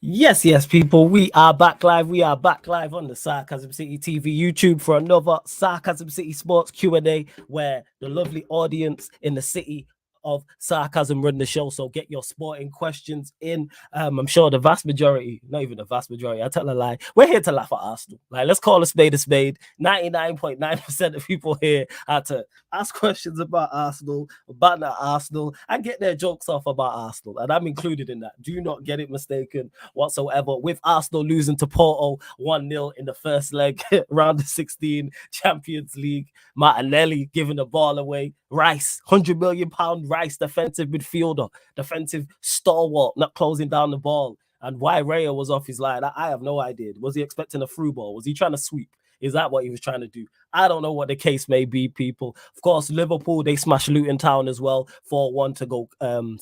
Yes, people. We are back live. We are back live on the Sarcasm City TV YouTube for another Sarcasm City Sports Q&A, where the lovely audience in the city of sarcasm run the show. So get your sporting questions in. I'm sure the vast majority, not even the vast majority, I tell a lie. We're here to laugh at Arsenal. Like, let's call a spade a spade. 99.9% of people here are to ask questions about Arsenal, about Arsenal, and get their jokes off about Arsenal. And I'm included in that. Do not get it mistaken whatsoever. With Arsenal losing to Porto 1-0 in the first leg, round of 16 Champions League. Martinelli giving the ball away. Rice, £100 million Rice, defensive midfielder, defensive stalwart, not closing down the ball. And why Raya was off his line, I have no idea. Was he expecting a through ball? Was he trying to sweep? Is that what he was trying to do? I don't know what the case may be, people. Of course, Liverpool, they smashed Luton Town as well. 4-1 to go.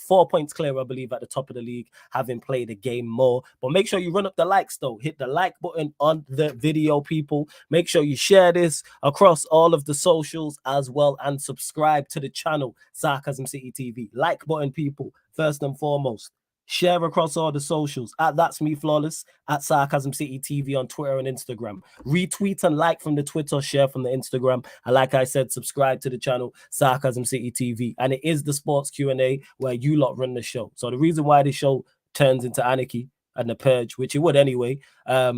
4 points clear, I believe, at the top of the league, having played a game more. But make sure you run up the likes, though. Hit the like button on the video, people. Make sure you share this across all of the socials as well. And subscribe to the channel, Sarcasm City TV. Like button, people, first and foremost. Share across all the socials at That's Me Flawless, at Sarcasm City TV on Twitter and Instagram. Retweet and like from the Twitter, share from the Instagram. And like I said, subscribe to the channel, Sarcasm City TV. And it is the sports Q&A where you lot run the show. So the reason why the show turns into anarchy and the purge, which it would anyway,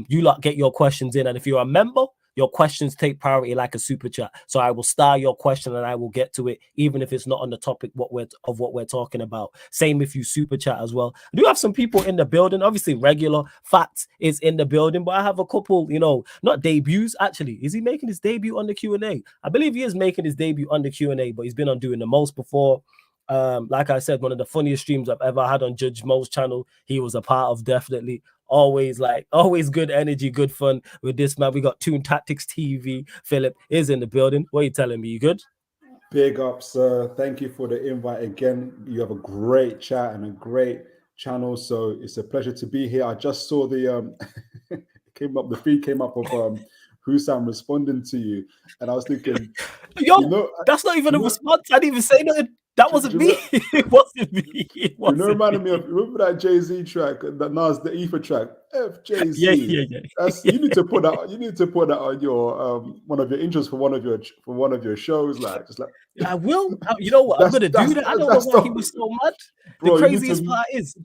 you lot get your questions in. And if you're a member, your questions take priority like a super chat. So I will star your question and I will get to it, even if it's not on the topic what we're talking about. Same if you super chat as well. I do have some people in the building. Obviously, regular Fats is in the building, but I have a couple, not debuts. Actually, is he making his debut on the Q&A? I believe he is making his debut on the Q&A, but he's been on Doing the Most before. Like I said, one of the funniest streams I've ever had on Judge Mo's channel. He was a part of, definitely. Always good energy, good fun with this man. We got Toon Tactics TV. Philip is in the building. What are you telling me? You good? Big up, sir. Thank you for the invite again. You have a great chat and a great channel, so it's a pleasure to be here. I just saw the the feed came up of Husam responding to you, and I was thinking, that's not even a response. I didn't even say nothing. That wasn't me. It wasn't me. Reminded me of, remember that Jay-Z track, that Nas, the Ether track, FJZ. Yeah. You need to put that. You need to put that on your one of your intros for one of your shows. I will. You know what? I'm gonna do that. I don't know why he was so mad. Bro, the craziest part is,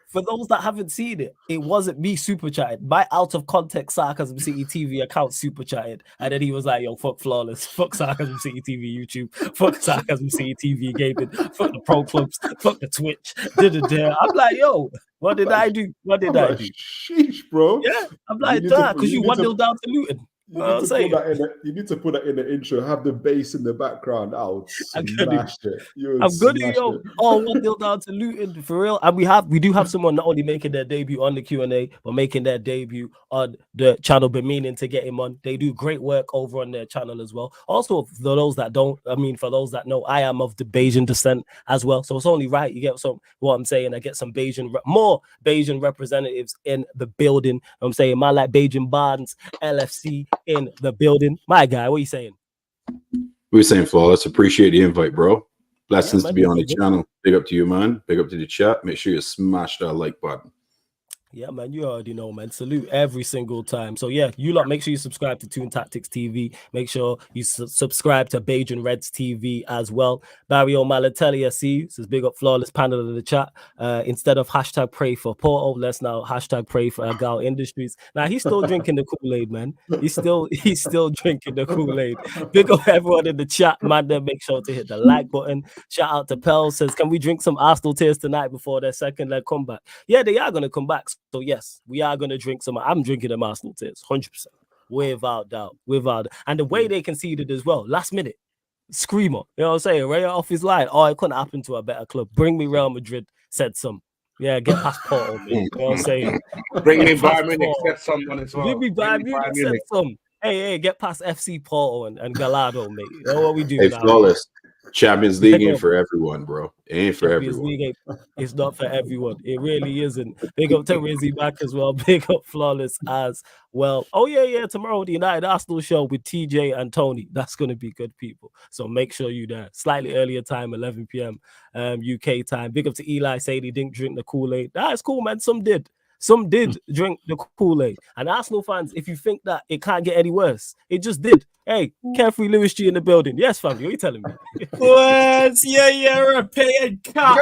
for those that haven't seen it, it wasn't me super chatting. My out of context Sarcasm City TV account super chatted, and then he was like, "Yo, fuck Flawless, fuck Sarcasm City TV YouTube, fuck Sarcasm City TV gaming, fuck the pro clubs, fuck the Twitch." I'm like, "Yo, what did I do? What did I do?" Sheesh, bro. Yeah, I'm like that because you 1-0 down to Luton. You need to put that in the intro. Have the bass in the background. I'll smash it. I'm good, yo. Oh, 1-0 down to Luton for real. And we do have someone not only making their debut on the Q&A, but making their debut on the channel. Been meaning to get him on. They do great work over on their channel as well. Also, for those that don't, for those that know, I am of the Bayesian descent as well. So it's only right you get what I'm saying. I get some more Bayesian representatives in the building. I'm saying, man, like Bayesian Barnes, LFC in the building. My guy, what are you saying? We're saying, Flawless. Appreciate the invite, bro. Blessings to be on the channel. Big up to you, man. Big up to the chat. Make sure you smash that like button. Yeah, man, you already know, man. Salute every single time. So, yeah, you lot, make sure you subscribe to Toon Tactics TV. Make sure you subscribe to Bajan Reds TV as well. Barry O'Malatelli, I see you. Says big up Flawless panel in the chat. Instead of hashtag pray for Porto, let's now hashtag pray for Agal Industries. Now, he's still drinking the Kool-Aid, man. He's still drinking the Kool-Aid. Big up everyone in the chat, man. Then make sure to hit the like button. Shout out to Pell. Says, can we drink some Arsenal tears tonight before their second leg comeback? Yeah, they are going to come back. So, yes, we are going to drink some. I'm drinking them Arsenal tears, 100%. Without doubt. And the way they conceded as well, last minute, screamer. You know what I'm saying? Right off his line. Oh, it couldn't happen to a better club. Bring me Real Madrid, said some. Yeah, get past Porto, mate. You know what I'm saying? Bring me Bayern Munich, said someone as well. Bring me Bayern Munich, said some. Hey, get past FC Porto and Gallardo, mate. You know what we do now? Flawless. Champions League ain't for everyone, bro. It ain't for everyone. It's not for everyone. It really isn't. Big up to Rizzy back as well. Big up Flawless as well. Oh, yeah. Tomorrow, the United Arsenal show with TJ and Tony. That's going to be good, people. So make sure you're there. Slightly earlier time, 11 p.m. UK time. Big up to Eli. Say he didn't drink the Kool-Aid. That's cool, man. Some did. Some did drink the Kool-Aid. And Arsenal fans, if you think that it can't get any worse, it just did. Hey, Carefree Lewis G in the building. Yes, family, what are you telling me? Where's your European Cup?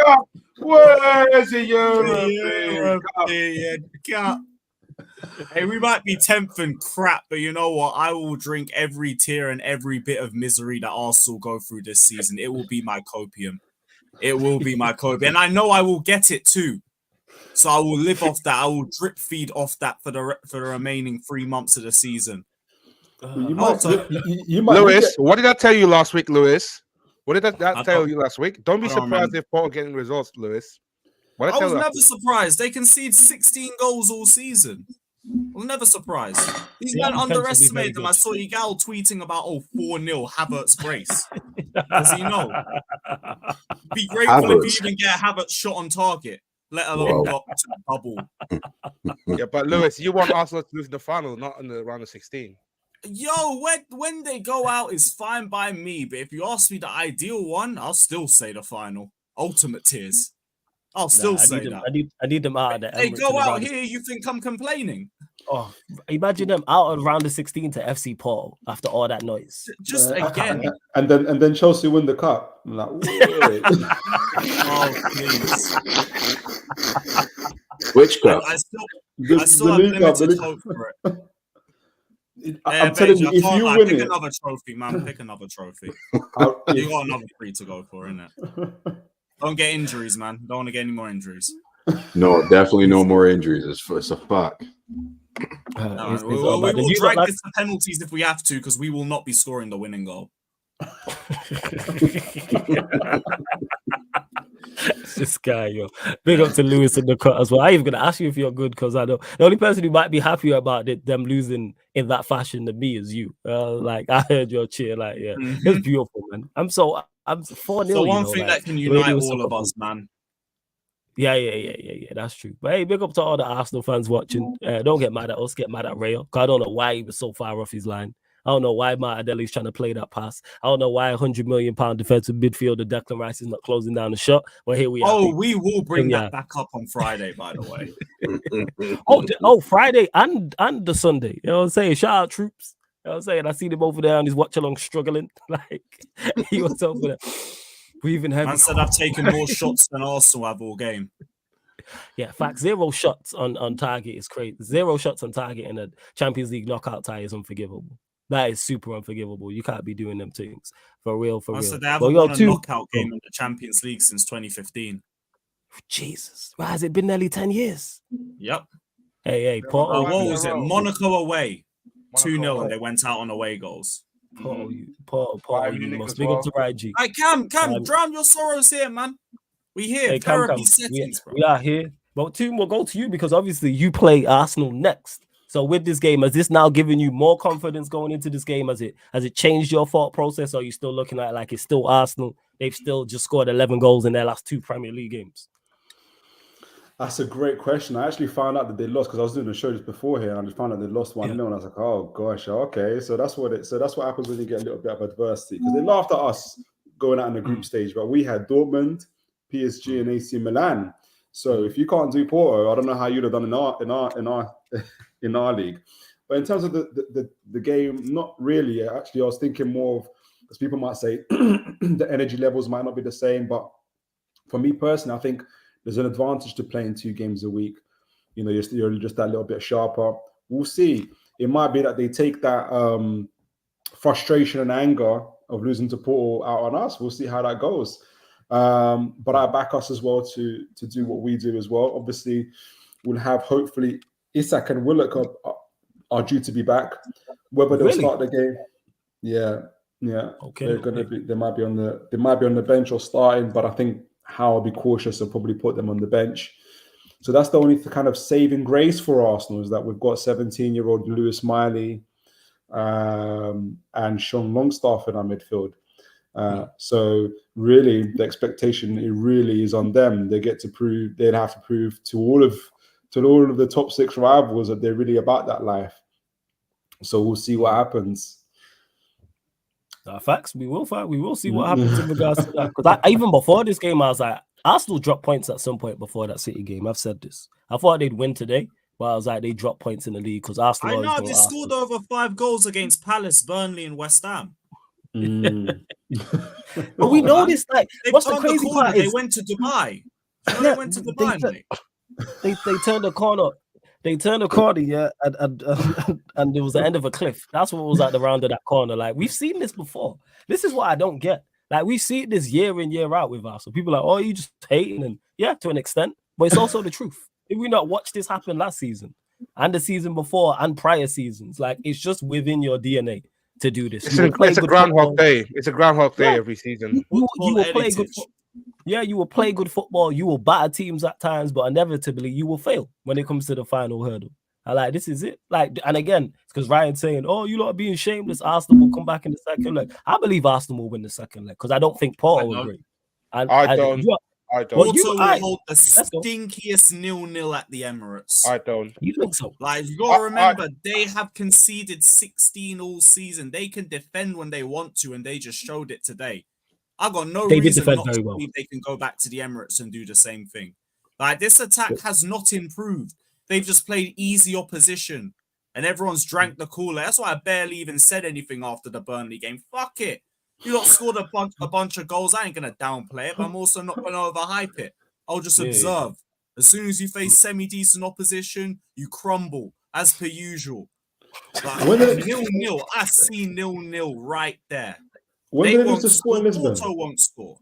Where's the European European Cup? Hey, we might be 10th and crap, but you know what? I will drink every tear and every bit of misery that Arsenal go through this season. It will be my copium. It will be my copium. And I know I will get it too. So I will live off that. I will drip feed off that for the remaining 3 months of the season. You might, Lewis, what did I tell you last week, Lewis? What did that tell you last week? Don't be surprised if Porto getting results, Lewis. I was never surprised. They conceded 16 goals all season. I was never surprised. These men underestimated them. I saw Igal tweeting about 4-0 Havertz brace. Does he know? Be grateful if you even get Havertz shot on target, let alone got to the bubble. Yeah, but Lewis, you want Arsenal to lose the final, not in the round of 16. Yo, when they go out is fine by me, but if you ask me the ideal one, I'll still say the final. Ultimate tears. I'll still say that. I need them out of there. They go out here, you think I'm complaining? Oh, imagine them out of round of 16 to FC Porto after all that noise. Just again. And then Chelsea win the cup. I'm like, oh, please. Which cup? I still have limited hope for it. I'm telling you, if you win pick it, another trophy, man. Pick another trophy. You got another 3 to go for, innit? Don't get injuries, man. Don't want to get any more injuries. No, definitely no more injuries. It's a fact. We will drag this to penalties if we have to, because we will not be scoring the winning goal. This guy, yo. Big up to Lewis in the cut as well. I even gonna ask you if you're good, because I know the only person who might be happier about them losing in that fashion than me is you. Like I heard your cheer, like it's beautiful, man. I'm 4-0. So one thing that can unite all of us, man. Yeah. That's true. But hey, big up to all the Arsenal fans watching. Don't get mad at us. Get mad at Rayo. Cause I don't know why he was so far off his line. I don't know why Martinelli's trying to play that pass. I don't know why £100 million defensive midfielder Declan Rice is not closing down the shot. Well, here we are. Oh, we will bring that back up on Friday, by the way. Friday and the Sunday. You know what I'm saying? Shout out troops. You know what I'm saying? I see them over there on his watch along struggling. Like he was over there. Breathing heavy. Man said I've taken more shots than Arsenal have all game. Yeah, fact. 0 shots on target is crazy. 0 shots on target in a Champions League knockout tie is unforgivable. That is super unforgivable. You can't be doing them things. For real. So they haven't won a knockout game in the Champions League since 2015. Jesus. Why has it been nearly 10 years? Yep. Hey, Porto. What was it? Monaco away. 2-0 and they went out on away goals. Porto, you must big up to Raji. Hey, Cam, drown your sorrows here, man. We here. Hey, therapy settings, bro. We are here. But Tim, we'll go to you because obviously you play Arsenal next. So with this game, has this now given you more confidence going into this game? Has it changed your thought process? Or are you still looking at it like it's still Arsenal? They've still just scored 11 goals in their last 2 Premier League games. That's a great question. I actually found out that they lost because I was doing a show just before here, and I just found out they lost 1-0, and I was like, "Oh gosh, okay." So that's what happens when you get a little bit of adversity. Because they laughed at us going out in the group stage, but we had Dortmund, PSG, and AC Milan. So if you can't do Porto, I don't know how you'd have done in our league. But in terms of the game, not really. Actually, I was thinking more of, because people might say the energy levels might not be the same, but for me personally, I think there's an advantage to playing 2 games a week. You know, you're just that little bit sharper. We'll see. It might be that they take that frustration and anger of losing to Porto out on us. We'll see how that goes. But I back us as well to do what we do as well. Obviously, we'll have hopefully Isak and Willock are due to be back. Whether they'll start the game, yeah. Okay. They're gonna be. They might be on the bench or starting, but I think how I'll be cautious and probably put them on the bench. So that's the only kind of saving grace for Arsenal, is that we've got 17-year-old Lewis Miley and Sean Longstaff in our midfield. So really, the expectation really is on them. They'd have to prove to all of the top 6 rivals that they're really about that life. So we'll see what happens. Facts. We will see what happens in regards to that. Because even before this game, I was like, Arsenal dropped points at some point before that City game. I've said this. I thought they'd win today, but I was like, they dropped points in the league because Arsenal. I know they scored over 5 goals against Palace, Burnley, and West Ham. But we know this. Like, what's the crazy part? They went to Dubai. They went to Dubai, mate. They turned the corner. They turned the corner, yeah, and it was the end of a cliff. That's what was at the round of that corner. Like, we've seen this before. This is what I don't get. Like, we see this year in, year out with us. So people are like, oh, you just hating, and yeah, to an extent, but it's also the truth. Did we not watch this happen last season and the season before and prior seasons? Like, it's just within your DNA to do this. It's a groundhog day. It's a groundhog day every season. You will play good football. Yeah, you will play good football. You will batter teams at times, but inevitably you will fail when it comes to the final hurdle. I like, this is it. Like, and again, it's because Ryan's saying, "Oh, you lot are being shameless. Arsenal will come back in the second leg." I believe Arsenal will win the second leg because I don't think Porto will agree. And I don't. Porto will hold the stinkiest 0-0 at the Emirates. I don't. You think so? Like, you gotta remember, they have conceded 16 all season. They can defend when they want to, and they just showed it today. I got no reason not to believe they can go back to the Emirates and do the same thing. Like, this attack has not improved. They've just played easy opposition, and everyone's drank the Kool-Aid. That's why I barely even said anything after the Burnley game. Fuck it. You lot scored a bunch of goals. I ain't going to downplay it, but I'm also not going to overhype it. I'll just observe. As soon as you face semi-decent opposition, you crumble, as per usual. Like, 0-0, I see 0-0 right there. When they won't score, Porto won't score.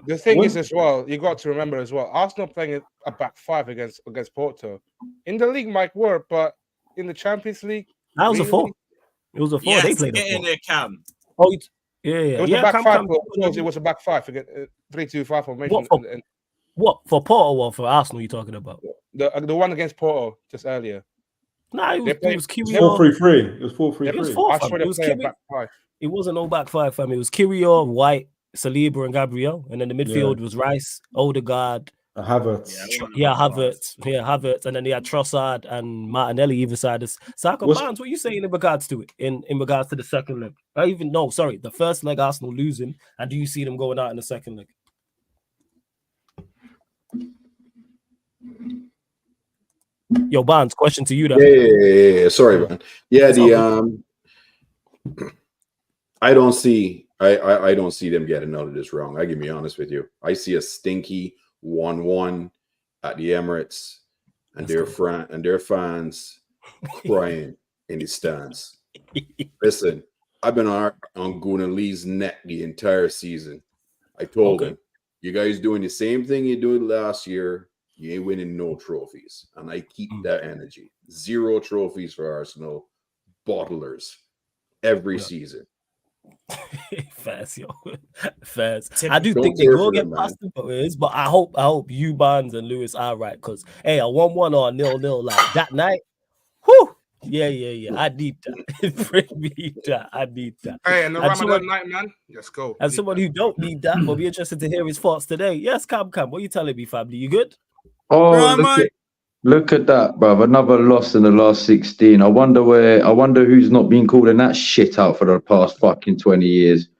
The thing is, as well, you got to remember as well, Arsenal playing a back five against Porto. In the league might work, but in the Champions League, that was a 4. It was a 4. Yes, they played get in there, Cam. Oh, yeah. It was a back five. It was a back five. 3-2-5 formation. What for Porto or for Arsenal? You talking about the one against Porto just earlier? Nah, it was 4-3-3. It was 4-3-3. It was 4. It was back five. It wasn't no back five, fam. It was Kiwior, White, Saliba, and Gabriel, and then the midfield was Rice, Odegaard, Havertz. Havertz, and then they had Trossard and Martinelli either side. Saka Barnes, what are you saying in regards to it? In regards to the second leg? The first leg Arsenal losing, and do you see them going out in the second leg? Yo, Barnes, question to you. Yeah. Sorry, man. Yeah, I don't see them getting out of this wrong. I can be honest with you. I see a stinky 1-1 at the Emirates, and their fans crying in the stands. Listen, I've been on Guna Lee's neck the entire season. I told him, you guys doing the same thing you did last year. You ain't winning no trophies. And I keep that energy. 0 trophies for Arsenal. Bottlers every season. Fast. I do think they will get past them, but I hope you, Barnes, and Lewis are right. Because a 1-1 or a 0-0 like that night, whew, yeah. I need that. Bring me that. I need that. Hey, and the Ramadan night, man. Let's go. And someone who don't need that, will be interested to hear his thoughts today. Yes, Cam. What are you telling me, family? You good? Oh, look at that, bruv. Another loss in the last 16. I wonder who's not been calling that shit out for the past fucking 20 years.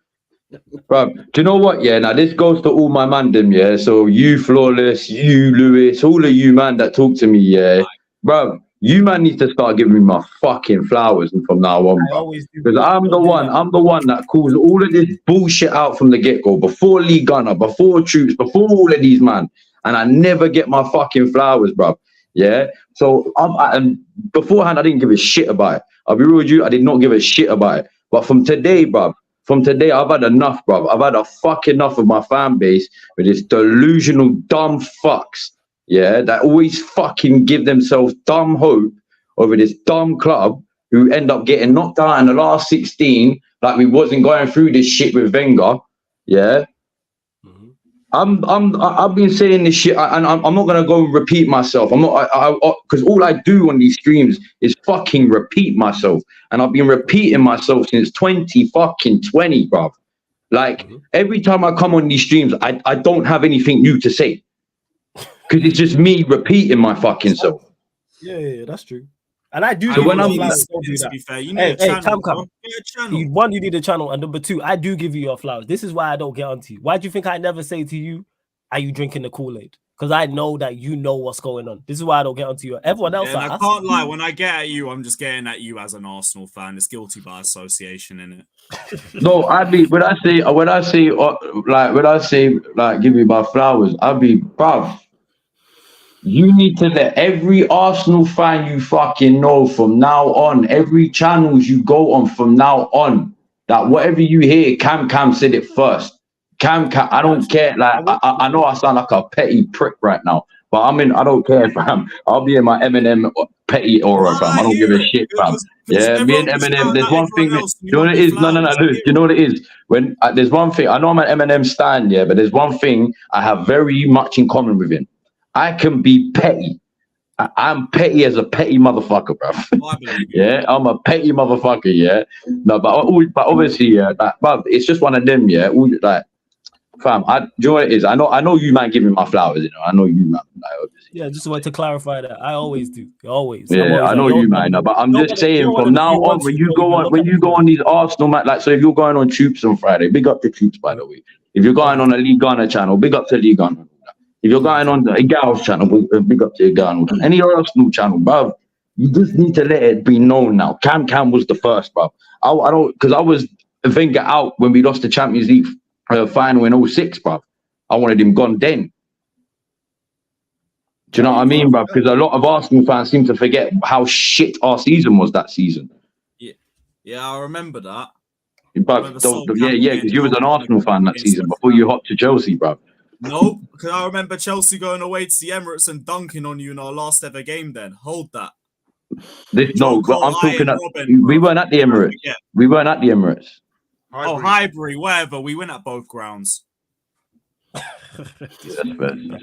Bruv, do you know what? Yeah, now this goes to all my mandem, yeah. So you, Flawless, you, Lewis, all of you, man, that talk to me, yeah. Bruv, you man need to start giving me my fucking flowers from now on, bruv. Because I'm the one that calls all of this bullshit out from the get-go, before Lee Gunner, before Troops, before all of these, man. And I never get my fucking flowers, bruv. Yeah, so and beforehand I didn't give a shit about it. I'll be real with you, I did not give a shit about it. But from today, bruv, I've had enough, bruv. I've had a fuck enough of my fan base with this delusional dumb fucks, yeah, that always fucking give themselves dumb hope over this dumb club who end up getting knocked out in the last 16 like we wasn't going through this shit with Wenger, yeah. I've been saying this shit, and I'm not gonna go and repeat myself. I'm not, because all I do on these streams is fucking repeat myself, and I've been repeating myself since 2020, bruv. Like every time I come on these streams, I don't have anything new to say, because it's just me repeating my fucking self. Yeah, that's true. And I do. So when I'm like, to be fair, you need a channel. One, you need a channel, and number 2, I do give you your flowers. This is why I don't get onto you. Why do you think I never say to you, are you drinking the Kool-Aid? Because I know that you know what's going on. This is why I don't get onto you. Everyone else, And I can't lie. When I get at you, I'm just getting at you as an Arsenal fan. It's guilty by association, innit? No, I be when I say give me my flowers, I be bruv. You need to let every Arsenal fan you fucking know from now on, every channels you go on from now on, that whatever you hear, Cam said it first. Cam, I don't care. Like I know I sound like a petty prick right now, but I don't care, fam. I'll be in my Eminem petty aura, fam. I don't give a shit, fam. Yeah, me and Eminem. There's one thing. You know what it is? No. Look, you know what it is? When there's one thing. I know I'm an Eminem stan, yeah, but there's one thing I have very much in common with him. I can be petty. I'm petty as a petty motherfucker, bro. Yeah, I'm a petty motherfucker. Yeah, no, but obviously, yeah, but it's just one of them. Yeah, like, fam. Do you know what it is? I know you man give me my flowers. You know, I know you man. Like, obviously. Yeah, just wanted to clarify that. I always do. Always. Yeah, I know you man. No, but I'm just saying from now on, when you go on these Arsenal match, like, so if you're going on Troops on Friday, big up to Troops, by the way. If you're going on a League Ghana channel, big up to League Ghana. If you're going on the Igal's channel, big up to Igal. Any Arsenal channel, bruv, you just need to let it be known now. Cam was the first, bruv. I don't, because I was Wenger out when we lost the Champions League final in 06, bruv. I wanted him gone then. Do you know what I mean, bruv? Because a lot of Arsenal fans seem to forget how shit our season was that season. Yeah, I remember that. But because you was an Arsenal fan that season before you hopped to Chelsea, bruv. No, because I remember Chelsea going away to the Emirates and dunking on you in our last ever game then. Hold that. But I'm talking about... We weren't at the Emirates. We weren't at the Emirates. Highbury, whatever. We went at both grounds. That's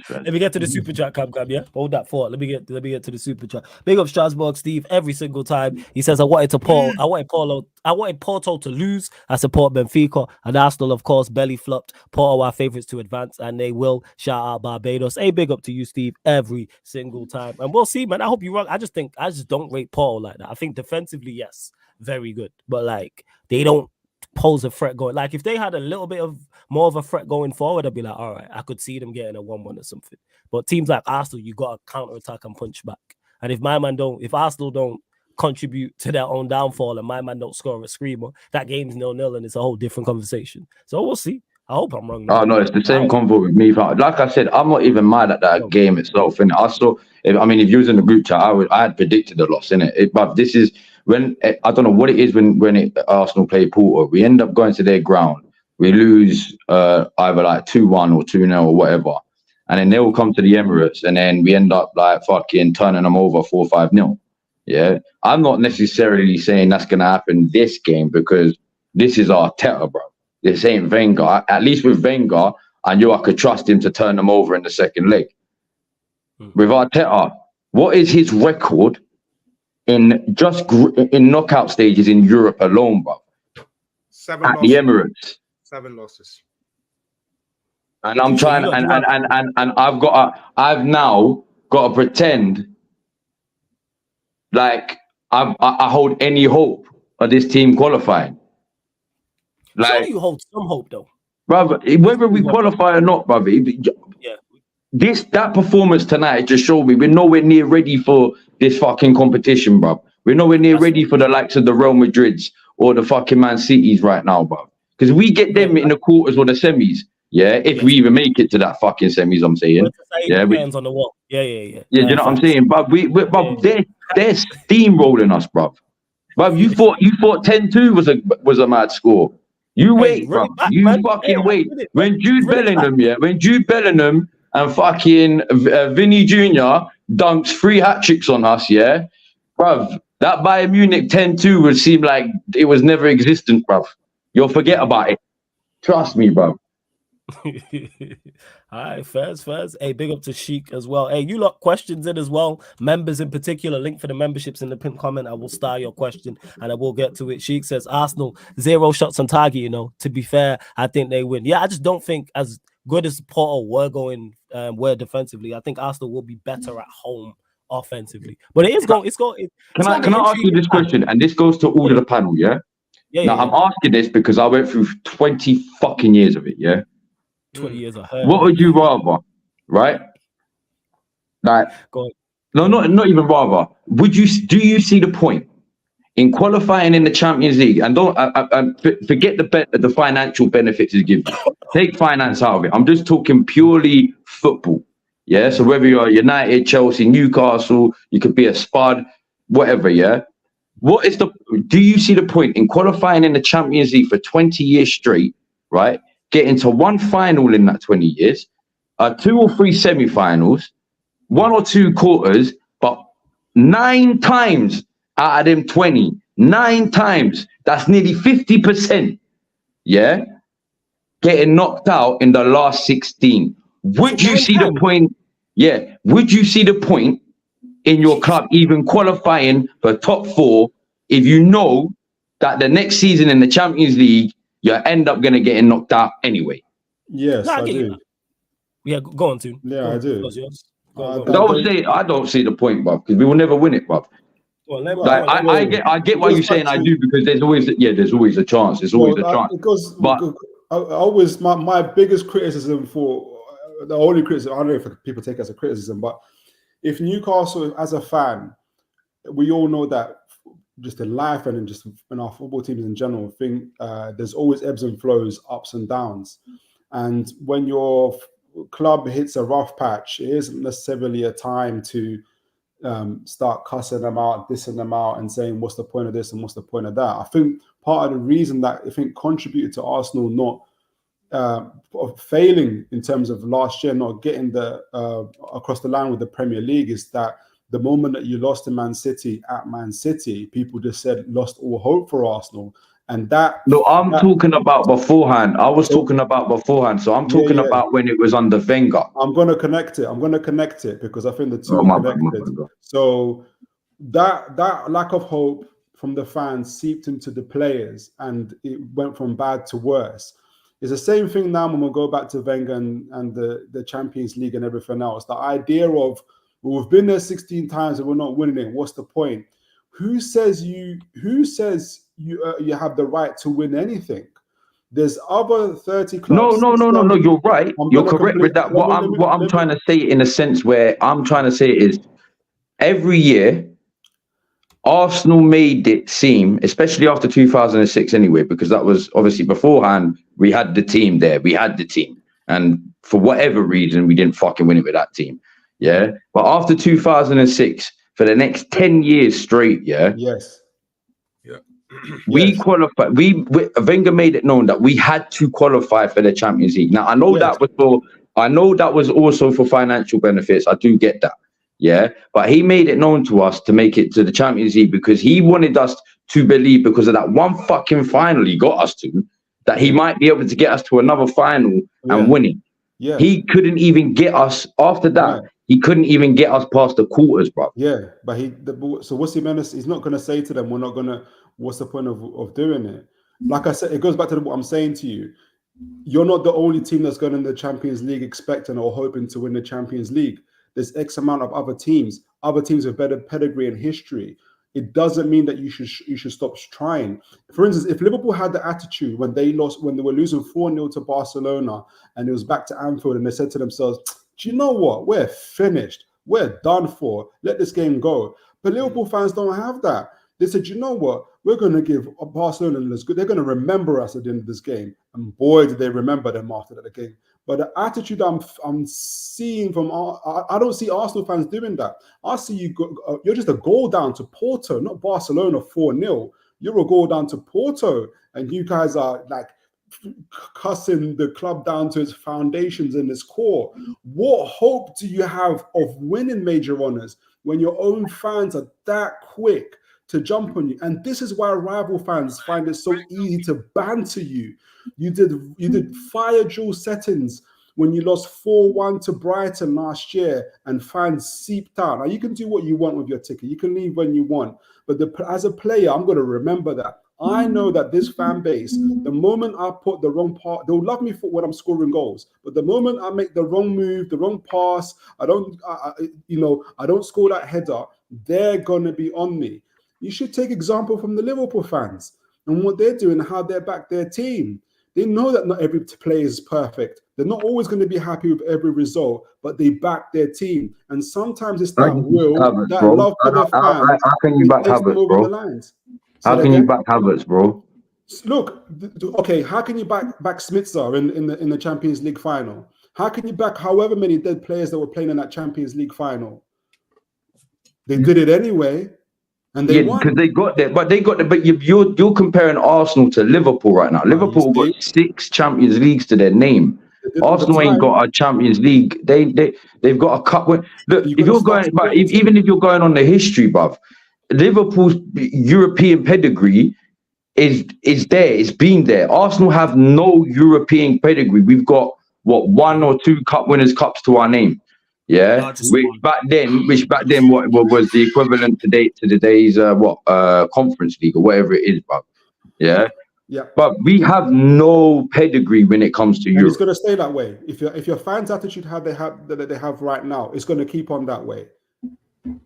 fair. Let me get to the super chat, Cam, yeah? Hold that thought. Let me get to the super chat. Big up Strasbourg, Steve, every single time. He says, I wanted Porto to lose. I support Benfica. And Arsenal, of course, belly flopped. Porto are favourites to advance, and they will. Shout out Barbados. Hey, big up to you, Steve, every single time. And we'll see, man. I hope you're wrong. I just don't rate Porto like that. I think defensively, yes, very good. But like, they don't pose a threat going. Like, if they had a little bit of more of a threat going forward, I'd be like, all right, I could see them getting a 1-1 or something. But teams like Arsenal, you got to counter attack and punch back. And if Arsenal don't contribute to their own downfall and my man don't score a screamer, that game's 0-0 and it's a whole different conversation. So we'll see. I hope I'm wrong. Oh no, it's the same convo with me. Like I said, I'm not even mad at that game itself. And if you was in the group chat, I had predicted a loss in it. But this is when I don't know what it is when Arsenal play Porto. We end up going to their ground. We lose either like 2-1 or 2-0 or whatever. And then they will come to the Emirates and then we end up like fucking turning them over 4-5-0. Yeah. I'm not necessarily saying that's going to happen this game because this is Arteta, bro. This ain't Wenger. At least with Wenger, I knew I could trust him to turn them over in the second leg. With Arteta, what is his record in knockout stages in Europe alone, bro? 7 at losses. the Emirates. 7 losses. And I'm trying, and I've now got to pretend like I hold any hope of this team qualifying. Like, you hold some hope though, brother. Whether we qualify or not, brother. Yeah. That performance tonight just showed me we're nowhere near ready for this fucking competition, bro. We're nowhere near ready for the likes of the Real Madrids or the fucking Man Cities right now, bro. Because we get them in the quarters or the semis, yeah. If we even make it to that fucking semis, I'm saying, yeah. On the wall, yeah. Yeah, you know what I'm saying, but they're steamrolling us, bro. But you thought 10-2 was a mad score. You wait, bro. You fucking wait. When Jude Bellingham and fucking Vinny Jr. dunks 3 hat tricks on us, yeah, bruv, that Bayern Munich 10-2 would seem like it was never existent, bruv. You'll forget about it. Trust me, bruv. All right, first. Hey, big up to Sheik as well. Hey, you lot questions in as well. Members in particular, link for the memberships in the pinned comment. I will star your question and I will get to it. Sheik says Arsenal 0 shots on target. You know, to be fair, I think they win. Yeah, I just don't think as good as Porto were defensively. I think Arsenal will be better at home offensively. But it is going. Can I ask you this question? And this goes to all of the panel, yeah. I'm asking this because I went through 20 fucking years of it, yeah. 20 years of hurt. What would you rather, right? Like, Go on. no, not even rather. Do you see the point in qualifying in the Champions League? And don't forget the financial benefits it gives you. Take finance out of it. I'm just talking purely football. Yeah. So whether you're United, Chelsea, Newcastle, you could be a Spud, whatever. Yeah. Do you see the point in qualifying in the Champions League for 20 years straight, right? Getting to one final in that 20 years, 2 or 3 semi-finals, 1 or 2 quarters, but 9 times out of them 20, 9 times, that's nearly 50%, yeah, getting knocked out in the last 16. Would you see the point? Yeah, would you see the point in your club even qualifying for top 4 if you know that the next season in the Champions League, you end up going to get knocked out anyway? Yes, I do. Yeah, go on, Toon. Yeah, I do. I don't see the point, bruv, because we will never win it, bruv. Well, I get why you're saying I do, because there's always a chance. There's always a chance. Because my biggest criticism for the only criticism, I don't know if people take it as a criticism, but if Newcastle, as a fan, we all know that just in life and just in our football teams in general, there's always ebbs and flows, ups and downs. And when your club hits a rough patch, it isn't necessarily a time to start cussing them out, dissing them out, and saying, what's the point of this and what's the point of that? I think part of the reason that contributed to Arsenal not failing in terms of last year, not getting across the line with the Premier League, is that the moment that you lost to Man City at Man City, people just said lost all hope for Arsenal. And that... No, I'm talking about beforehand. I was talking about beforehand. So I'm talking about when it was under Wenger. I'm going to connect it because I think the two are connected. So that lack of hope from the fans seeped into the players, and it went from bad to worse. It's the same thing now when we go back to Wenger and the Champions League and everything else. The idea of, well, we've been there 16 times and we're not winning it. What's the point? Who says you have the right to win anything? There's other 30 clubs. No. You're right. You're correct with that. What I'm trying to say, in a sense, where I'm trying to say is, every year Arsenal made it seem, especially after 2006 anyway, because that was obviously beforehand, we had the team there. And for whatever reason, we didn't fucking win it with that team. Yeah. But after 2006, for the next 10 years straight, we qualified. Wenger made it known that we had to qualify for the Champions League. Now I know that was also for financial benefits. I do get that. Yeah, but he made it known to us to make it to the Champions League because he wanted us to believe, because of that one fucking final he got us to, that he might be able to get us to another final and winning. Yeah, he couldn't even get us after that. Yeah. He couldn't even get us past the quarters, bro. Yeah, but so what's he meant? He's not going to say to them, "We're not going to." What's the point of doing it? Like I said, it goes back to what I'm saying to you. You're not the only team that's going in the Champions League expecting or hoping to win the Champions League. There's X amount of other teams with better pedigree and history. It doesn't mean that you should stop trying. For instance, if Liverpool had the attitude when they were losing 4-0 to Barcelona and it was back to Anfield and they said to themselves, do you know what? We're finished. We're done for. Let this game go. But Liverpool fans don't have that. They said, you know what? We're going to give Barcelona this good. They're going to remember us at the end of this game. And boy, did they remember them after that game. But the attitude I'm seeing from, I don't see Arsenal fans doing that. I see you're just a goal down to Porto, not Barcelona 4-0. You're a goal down to Porto, and you guys are like cussing the club down to its foundations and its core. What hope do you have of winning major honours when your own fans are that quick to jump on you? And this is why rival fans find it so easy to banter you. You did fire drill settings when you lost 4-1 to Brighton last year, and fans seeped out. Now you can do what you want with your ticket. You can leave when you want, but as a player, I'm going to remember that. I know that this fan base, the moment I put the wrong part, they'll love me for when I'm scoring goals. But the moment I make the wrong move, the wrong pass, I don't score that header, they're going to be on me. You should take example from the Liverpool fans and what they're doing, how they back their team. They know that not every player is perfect. They're not always going to be happy with every result, but they back their team. And sometimes it's that will, Havertz, that bro. love for the fans. How can you back takes them Havertz, over the bro? lines. How can you back Havertz, bro? Look, okay, how can you back Smitzer in the Champions League final? How can you back however many dead players that were playing in that Champions League final? They did it anyway, and they won. Because they got there, but you're comparing Arsenal to Liverpool right now. Liverpool got 6 Champions Leagues to their name. Arsenal ain't got a Champions League. They've got a cup win. Look, if you're going, but even if you're going on the history, bruv, Liverpool's European pedigree is there. It's been there. Arsenal have no European pedigree. We've got 1 or 2 cup winners' cups to our name. Yeah, which back then what was the equivalent to today's Conference League or whatever it is, bruv. Yeah. Yeah, but we have no pedigree when it comes to Europe. It's going to stay that way. If your fans' attitude that they have right now, it's going to keep on that way.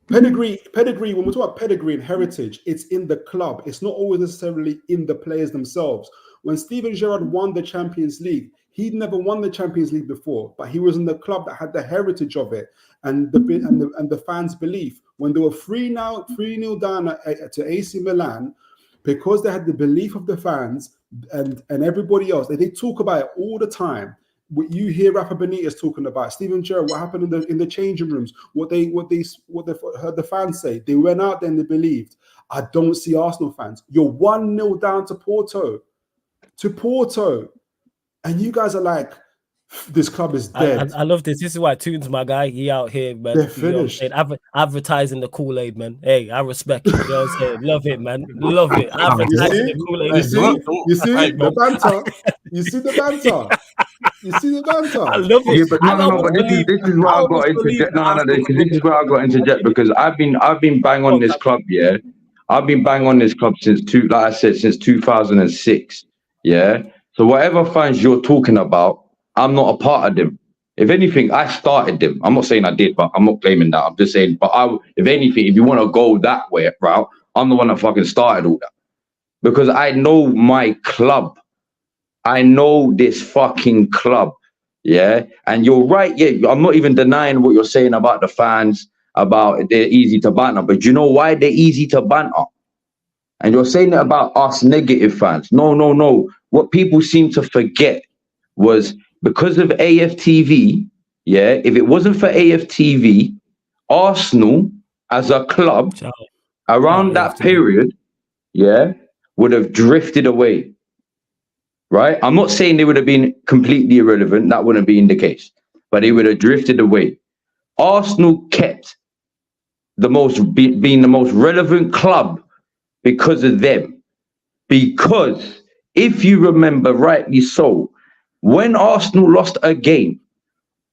Pedigree. When we talk about pedigree and heritage, it's in the club. It's not always necessarily in the players themselves. When Steven Gerrard won the Champions League, he'd never won the Champions League before, but he was in the club that had the heritage of it and the fans' belief. When they were 3-0 down to AC Milan, because they had the belief of the fans and everybody else, they talk about it all the time. What you hear Rafa Benitez talking about, Steven Gerrard, what happened in the changing rooms, what they heard the fans say. They went out there and they believed. I don't see Arsenal fans. You're 1-0 down to Porto, and you guys are like, this club is dead. I love this. This is why Toons, my guy, he out here, man. They're finished. Advertising the Kool-Aid, man. Hey, I respect it. You know what I'm saying? Love it, man. Love it. Advertising the Kool-Aid. You see the banter? You see the banter? You see the banter? I love it. Yeah, but this is where I got interject. This is where I got interject because I've been bang on this club, yeah. I've been bang on this club since 2006. Yeah. So whatever fans you're talking about, I'm not a part of them. If anything, I started them. I'm not saying I did, but I'm not claiming that. I'm just saying, if anything, if you want to go that way route, I'm the one that fucking started all that. Because I know my club. I know this fucking club. Yeah. And you're right. Yeah. I'm not even denying what you're saying about the fans, about they're easy to banter. But you know why they're easy to banter? And you're saying it about us negative fans. No. What people seem to forget was because of AFTV, yeah, if it wasn't for AFTV, Arsenal as a club around that period, yeah, would have drifted away, right? I'm not saying they would have been completely irrelevant. That wouldn't be the case, but they would have drifted away. Arsenal kept being the most relevant club because of them. Because if you remember rightly so, when Arsenal lost a game,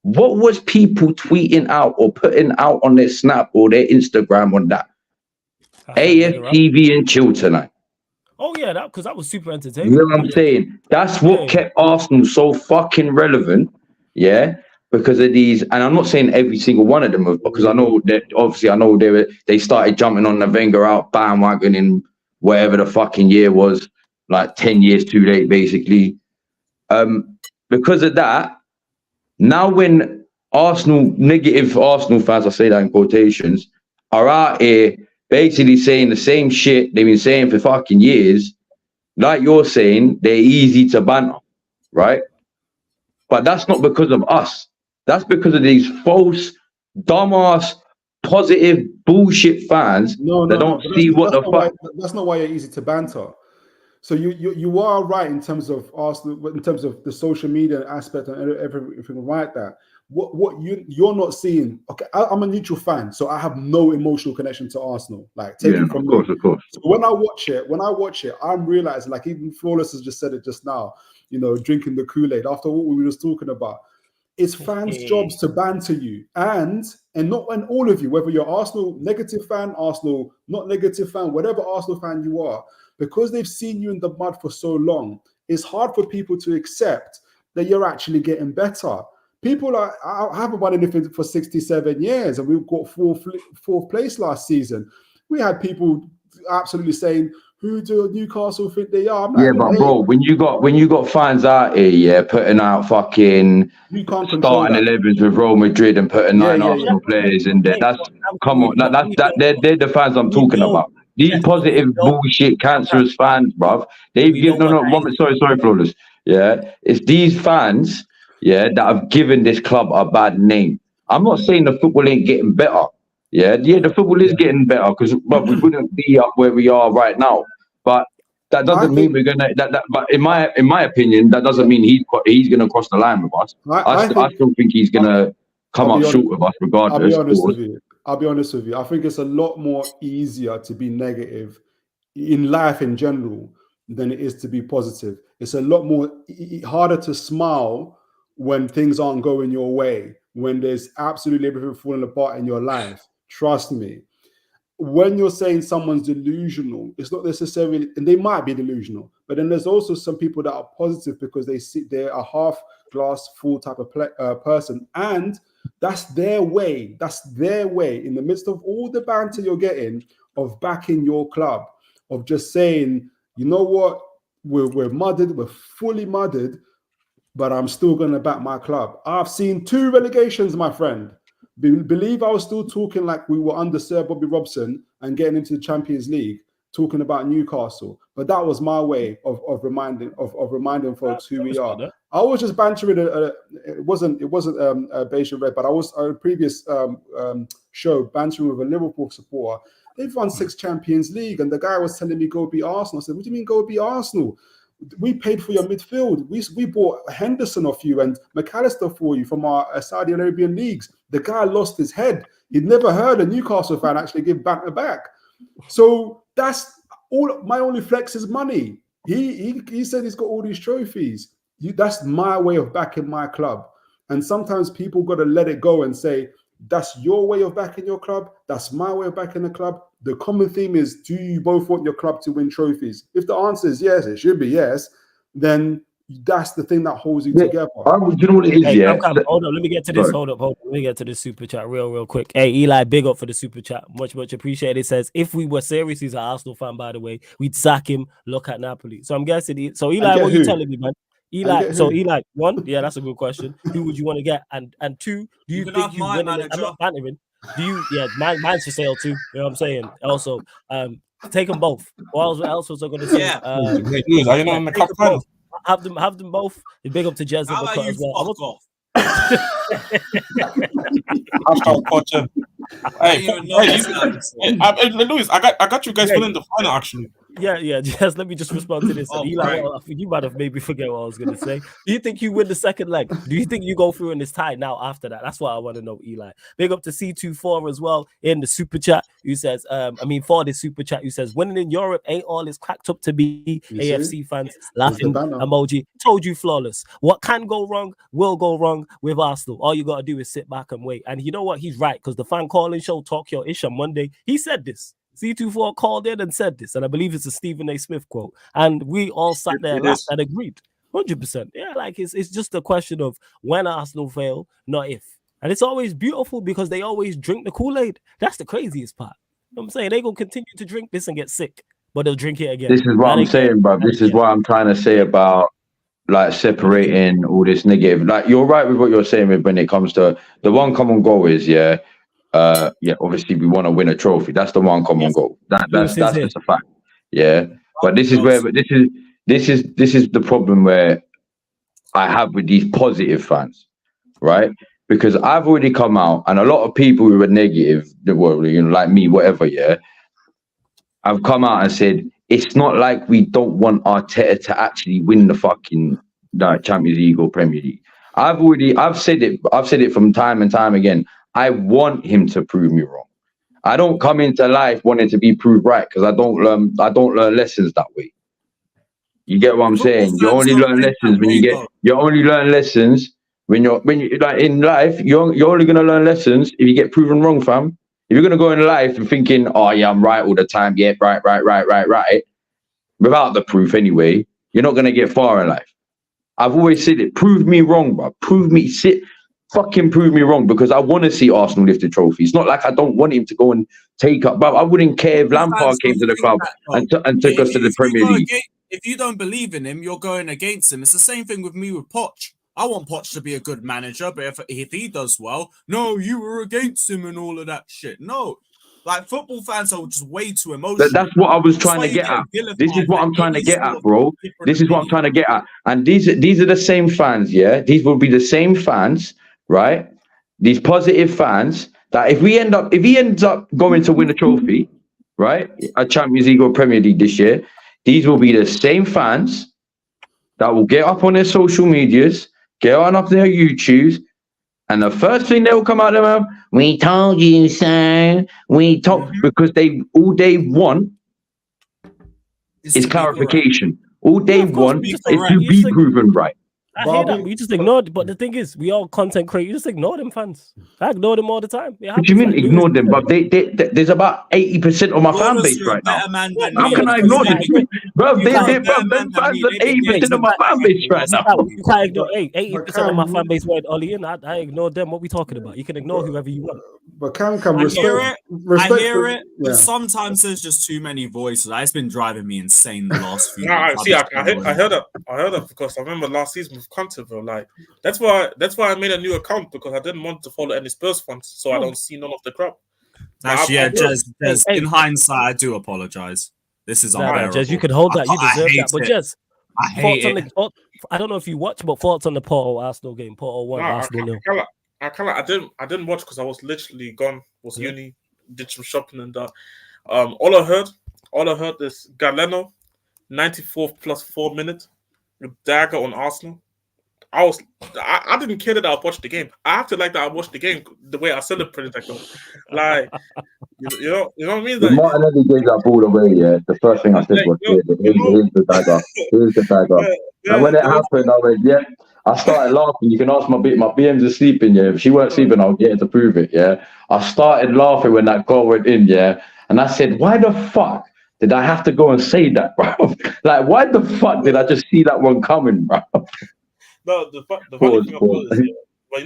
what was people tweeting out or putting out on their Snap or their Instagram on that? AFTV and chill tonight. Oh yeah, because that was super entertaining. You know what I'm saying? That's what kept Arsenal so fucking relevant. Yeah, because of these, and I'm not saying every single one of them, because I know that obviously they started jumping on the Wenger out bandwagon in whatever the fucking year was, like 10 years too late, basically. Because of that, now when negative Arsenal fans, I say that in quotations, are out here basically saying the same shit they've been saying for fucking years, like you're saying, they're easy to banter, right? But that's not because of us. That's because of these false, dumbass, positive bullshit fans that don't see what the fuck. That's not why you're easy to banter. So you are right in terms of Arsenal, in terms of the social media aspect and everything like that. What you're not seeing? Okay, I'm a neutral fan, so I have no emotional connection to Arsenal. Like, take it from me. Of course. So when I watch it, I'm realizing, like even Flawless has just said it just now. You know, drinking the Kool-Aid after what we were just talking about. It's fans' jobs to banter you, and all of you, whether you're Arsenal negative fan, Arsenal not negative fan, whatever Arsenal fan you are. Because they've seen you in the mud for so long, it's hard for people to accept that you're actually getting better. People I haven't won anything for 67 years, and we've got fourth place last season. We had people absolutely saying who do Newcastle think they are? I'm Yeah, like, but hey, bro, when you got fans out here, yeah, putting out fucking you can't control starting that. 11s with Real Madrid and putting Yeah, 9 yeah, yeah. Arsenal players in there, that's come on, But they're the fans I'm we talking know, about. These yes, but positive we know, bullshit cancerous fans, bruv. They've we know given what that is. sorry, Flawless. Yeah, it's these fans, yeah, that have given this club a bad name. I'm not saying the football ain't getting better. Yeah, the football is getting better because we wouldn't be up where we are right now. But that I doesn't mean think, we're gonna. But in my opinion, that doesn't mean he's gonna cross the line with us. I I think, still think he's gonna come I'll up be short honest. with us I'll be regardless. honest with you. I'll be honest with you. I think it's a lot more easier to be negative in life in general than it is to be positive. It's a lot more harder to smile when things aren't going your way, when there's absolutely everything falling apart in your life. Trust me. When you're saying someone's delusional, it's not necessarily, and they might be delusional, but then there's also some people that are positive because they see they're a half glass full type of person, and that's their way. That's their way in the midst of all the banter you're getting of backing your club, of just saying, you know what, we're mudded, we're fully mudded, but I'm still going to back my club. I've seen 2 relegations, my friend. Believe I was still talking like we were under Sir Bobby Robson and getting into the Champions League, talking about Newcastle. But that was my way of reminding folks who we are. I was just bantering. It wasn't beige and red, but I was on a previous show bantering with a Liverpool supporter. They've won 6 Champions League, and the guy was telling me go beat Arsenal. I said, "What do you mean go beat Arsenal? We paid for your midfield. We bought Henderson off you and McAllister for you from our Saudi Arabian leagues." The guy lost his head. He'd never heard a Newcastle fan actually give banter back. So that's all. My only flex is money. He said he's got all these trophies. That's my way of backing my club. And sometimes people got to let it go and say, that's your way of backing your club. That's my way of backing the club. The common theme is, do you both want your club to win trophies? If the answer is yes, it should be yes, then that's the thing that holds you together. Do you know what it is? Hey, hold on, let me get to this. Sorry. Hold up. Let me get to this super chat real quick. Hey, Eli, big up for the super chat. Much appreciated. It says, if we were serious, he's an Arsenal fan, by the way, we'd sack him. Look at Napoli. So I'm guessing. So Eli, what are you telling me, man? Eli, 1, yeah, that's a good question. Who would you want to get? And 2, do you think you win? I'm not bantering. Do you? Yeah, mine's for sale too. You know what I'm saying? Also, take them both. What else was I going to say? Yeah. Are you not in the cup final? Have them both. Big up to Jezza as well. Louis, I got you guys winning the final actually. Yeah. Just let me just respond to this. Eli, I think you might have made me forget what I was going to say. Do you think you win the second leg? Do you think you go through in this tie now after that? That's what I want to know, Eli. Big up to C24 as well in the super chat. Who says, for this super chat, who says, winning in Europe ain't all it's cracked up to be. AFC fans laughing emoji. Told you flawless. What can go wrong will go wrong with Arsenal. All you got to do is sit back and wait. And you know what? He's right, because the fan calling show Talk Your Ish on Monday, he said this. C24 called in and said this, and I believe it's a Stephen A. Smith quote. And we all sat there and agreed. 100%. Yeah, like it's just a question of when Arsenal fail, not if. And it's always beautiful because they always drink the Kool-Aid. That's the craziest part. You know what I'm saying? They're going to continue to drink this and get sick, but they'll drink it again. This is what I'm saying, bro. This is what I'm trying to say about like separating all this negative. Like, you're right with what you're saying with when it comes to the one common goal is, obviously we want to win a trophy. That's the one common goal. That's just a fact. Yeah. But this is the problem where I have with these positive fans, right? Because I've already come out, and a lot of people who were negative, like me, whatever, I've come out and said, it's not like we don't want Arteta to actually win the fucking Champions League or Premier League. I've said it from time and time again. I want him to prove me wrong. I don't come into life wanting to be proved right, because I don't learn lessons that way. You get what I'm saying? You only learn lessons when you only learn lessons when you like in life. You're only gonna learn lessons if you get proven wrong, fam. If you're gonna go in life and thinking, oh yeah, I'm right all the time, yeah, right, without the proof anyway, you're not gonna get far in life. I've always said it. Prove me wrong, bro. Prove me. fucking prove me wrong, because I want to see Arsenal lift the trophy. It's not like I don't want him to go and take up. But I wouldn't care if Lampard came to the club and took us to the Premier League. If you don't believe in him, you're going against him. It's the same thing with me with Poch. I want Poch to be a good manager, but if he does well, no, you were against him and all of that shit. No. Like, football fans are just way too emotional. That's what I was trying to get at. This is what I'm trying to get at, bro. This is what I'm trying to get at. And these are the same fans, yeah? These will be the same fans, right? These positive fans that if he ends up going to win a trophy, right? A Champions League or Premier League this year, these will be the same fans that will get up on their social medias, get on up their YouTubes, and the first thing they will come out of their mouth, we told you so. We told, because all they want is clarification. All they want is to be proven right. I hear that, but you just ignore it. But the thing is, we all content creators. You just ignore them fans. I ignore them all the time. What do you mean ignore them? But there's about 80% of my fan base right now. How can I ignore them? Bro, them fans are 80% of my fan base right now. You can't ignore 80% of my fan base went Ollie in. I ignore them. What we talking about? You can ignore whoever you want. But Cam, I hear it, but sometimes there's just too many voices. It's been driving me insane the last few months. I heard that because I remember last season with Conte, bro. Like that's why I made a new account, because I didn't want to follow any Spurs fans, so I don't see none of the crap. Actually, Jez, in hindsight, I do apologize. This is unbearable. Jez, you can hold that. You deserve that. But Jez, I hate it. I don't know if you watch, but thoughts on the Porto Arsenal game. Porto 1, Arsenal 0. I didn't watch because I was literally gone. Was uni, did some shopping and that. All I heard is Galeno, 94th plus 4 minutes, with dagger on Arsenal. I didn't care that I watched the game. I have to like that I watched the game the way I celebrated that goal. Like, you know what I mean? Like, Martinelli gave that ball away, yeah. The first thing I said was, here's the dagger. Here's the dagger. And when it happened, I went, yeah. I started laughing. You can ask my BM's is sleeping, yeah. If she weren't sleeping, I'll get her to prove it, yeah. I started laughing when that goal went in, yeah. And I said, why the fuck did I have to go and say that, bro? Like, why the fuck did I just see that one coming, bro? No, the funny thing about it is, but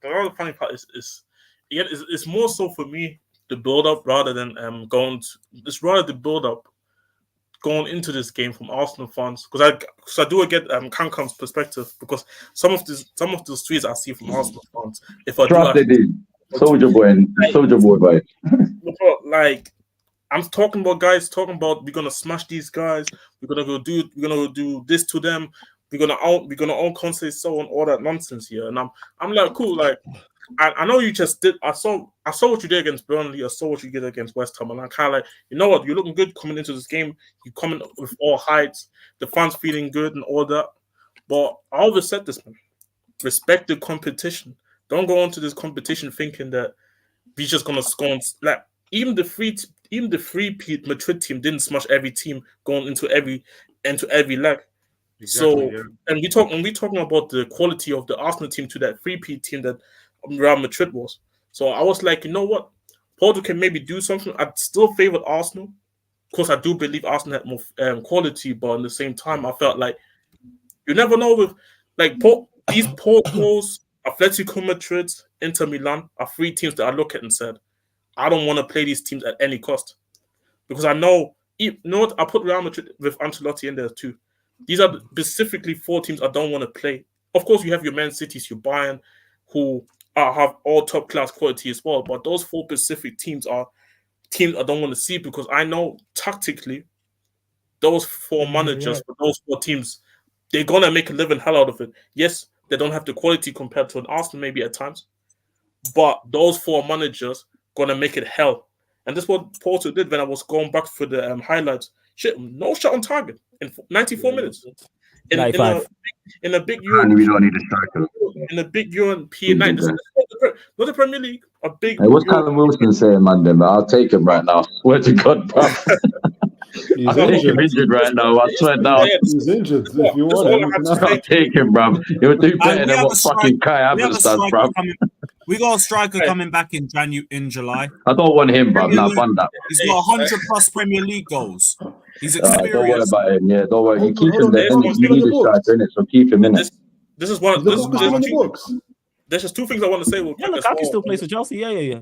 the funny part is it's more so for me the build up rather than the build up going into this game from Arsenal fans, because I do get Kankam's perspective, because some of those tweets I see from Arsenal fans, if I Soldier boy, like, I'm talking about guys talking about we're gonna smash these guys, we're gonna go do this to them, we're gonna own Conte, so on, all that nonsense here, and I'm like, cool, like I know you just did. I saw what you did against Burnley. I saw what you did against West Ham, and I'm kind of like, you know what? You're looking good coming into this game. You coming with all heights. The fans feeling good and all that. But I always said this, man. Respect the competition. Don't go into this competition thinking that we're just gonna score. Like even the three-peat Madrid team didn't smash every team going into every leg. Exactly, so and we talking about the quality of the Arsenal team to that three-peat team that Real Madrid was. So I was like, you know what? Porto can maybe do something. I'd still favored Arsenal. Of course, I do believe Arsenal had more quality, but at the same time, I felt like you never know with like these Portos, Atletico Madrid, Inter Milan are three teams that I look at and said, I don't want to play these teams at any cost. Because I know, you know what? I put Real Madrid with Ancelotti in there too. These are specifically four teams I don't want to play. Of course, you have your Man Cities, your Bayern, who have all top class quality as well. But those four specific teams are teams I don't want to see, because I know tactically those four managers for those four teams, they're going to make a living hell out of it. Yes, they don't have the quality compared to an Arsenal maybe at times, but those four managers going to make it hell. And that's what Porto did when I was going back for the highlights. Shit, no shot on target in 94 minutes. In a big European, we don't need a striker. In a big European night, not the Premier League. A big. Hey, what's Callum Wilson saying, man? I'll take him right now. Swear to God, bro. I think he's injured right now. I swear down. He's injured. If you want him, I'll take him, bro. He'll do better than what fucking Kai Havertz does, bro. We got a striker coming back in July. I don't want him, bro. Nah, fund that. He's got 100+ Premier League goals. He's experienced. Don't worry about him. Yeah, don't worry. You keep him there. You need a striker in it, so keep him in it. This is one. Is This, Lukaku still on your books? there's just two things I want to say. Yeah, Lukaku still plays for Chelsea. Yeah. Yeah,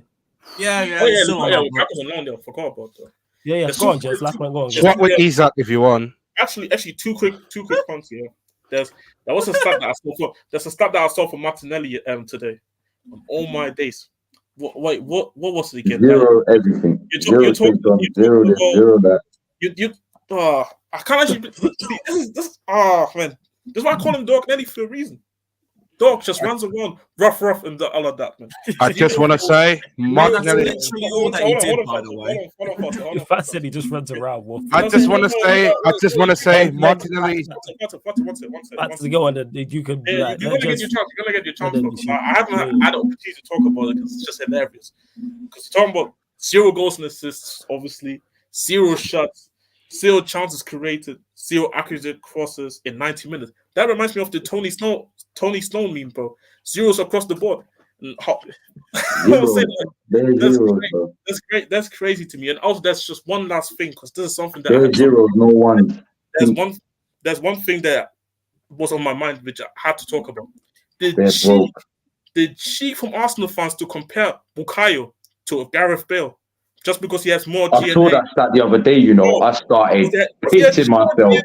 Oh yeah, still on yeah. our books. Lukaku's on loan there. Forgot about that. Yeah. There's Go on, two- Jess. Last one. Go on. Just- Swap with Isaac if you want. Actually, two quick points here. There was a stat that I saw for. There's a stat that I saw for Martinelli today. On all my days. What was it again? Zero everything. You're talking Zero this, about- zero that. I can't actually. This. Oh man, this is why I call him Dog Nelly for a reason. Dog just runs around, rough, and all of that, man. I just want to say, That's Martinelli. literally all that he did, by the way. Hold on. Fat said he just runs around. Wolf. I just want to say, Martinelli. One second. Fat to go on. You could. Yeah, Like, you're gonna get your chance. You're gonna get your chance. Because I haven't had the opportunity to talk about it because it's just hilarious. Because you're talking about 0 goals and assists, obviously, 0 shots, 0 chances created, 0 accurate crosses in 90 minutes. That reminds me of the Tony Snow meme, bro. 0s across the board. That's crazy to me. And also, that's just one last thing because this is something that There's zeros, no one. There's one thing that was on my mind which I had to talk about. The cheek from Arsenal fans to compare Bukayo to Gareth Bale just because he has more I saw that stat the other day, you know. I started pissing myself.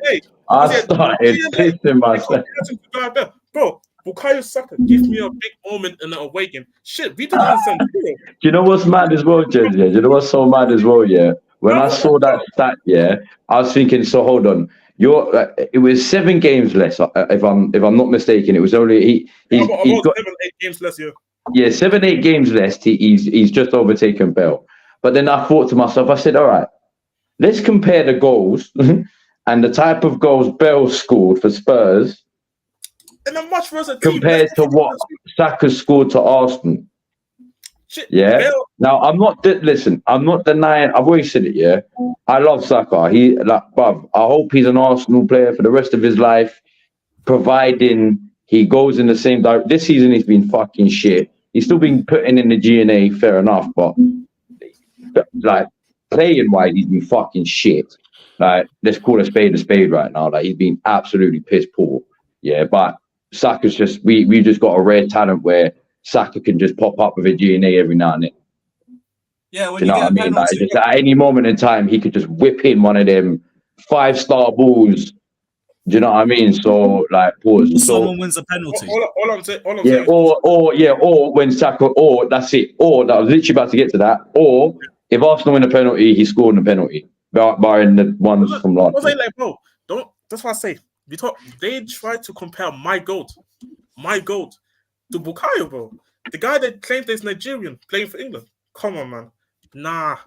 Bro, Bukayo Saka give me a big moment in an away game. Shit, we didn't understand. Do you know what's mad as well, Jez? Yeah? Do you know what's so mad as well, yeah? When I saw that stat, yeah, I was thinking, so hold on. It was 7 games less, if I'm not mistaken. It was only he's got 7-8 games less, yeah. Yeah, 7-8 games less. He's just overtaken Bale. But then I thought to myself, I said, all right, let's compare the goals and the type of goals Bale scored for Spurs in a much worse compared to what Saka scored to Arsenal. Shit, yeah. Bale. Now I'm not denying. I've always said it. Yeah, I love Saka. Bruv, I hope he's an Arsenal player for the rest of his life, providing he goes in the same direction. This season he's been fucking shit. He's still been putting in the G&A, fair enough, but like playing wise, he's been fucking shit. Like, let's call a spade right now. Like, he's been absolutely piss poor. Yeah, but Saka's just we've just got a rare talent where Saka can just pop up with a G&A every now and then. Yeah, when you know what I mean? Like, just at any moment in time, he could just whip in one of them 5-star balls. Do you know what I mean? So, like, pause. Someone wins a penalty. All I'm saying, or when Saka, or that's it. Or that I was literally about to get to that. Or if Arsenal win a penalty, he scored a penalty, barring the ones from last. That's what I say. They tried to compare my goat to Bukayo, bro. The guy that claimed he's Nigerian playing for England. Come on, man. Nah.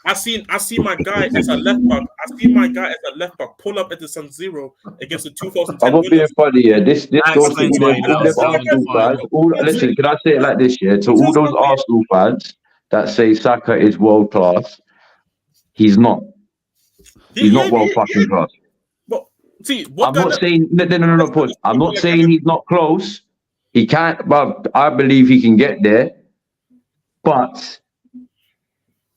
I see my guy as a left back. Pull up at the San Siro against the 2010. I'm not being funny, yeah. This listen, can I say it like this, yeah? To all those Arsenal fans that say Saka is world class, he's not. He's not world fucking class. But see, I'm not saying no. Pause. I'm not saying he's not close. He can't, but I believe he can get there. But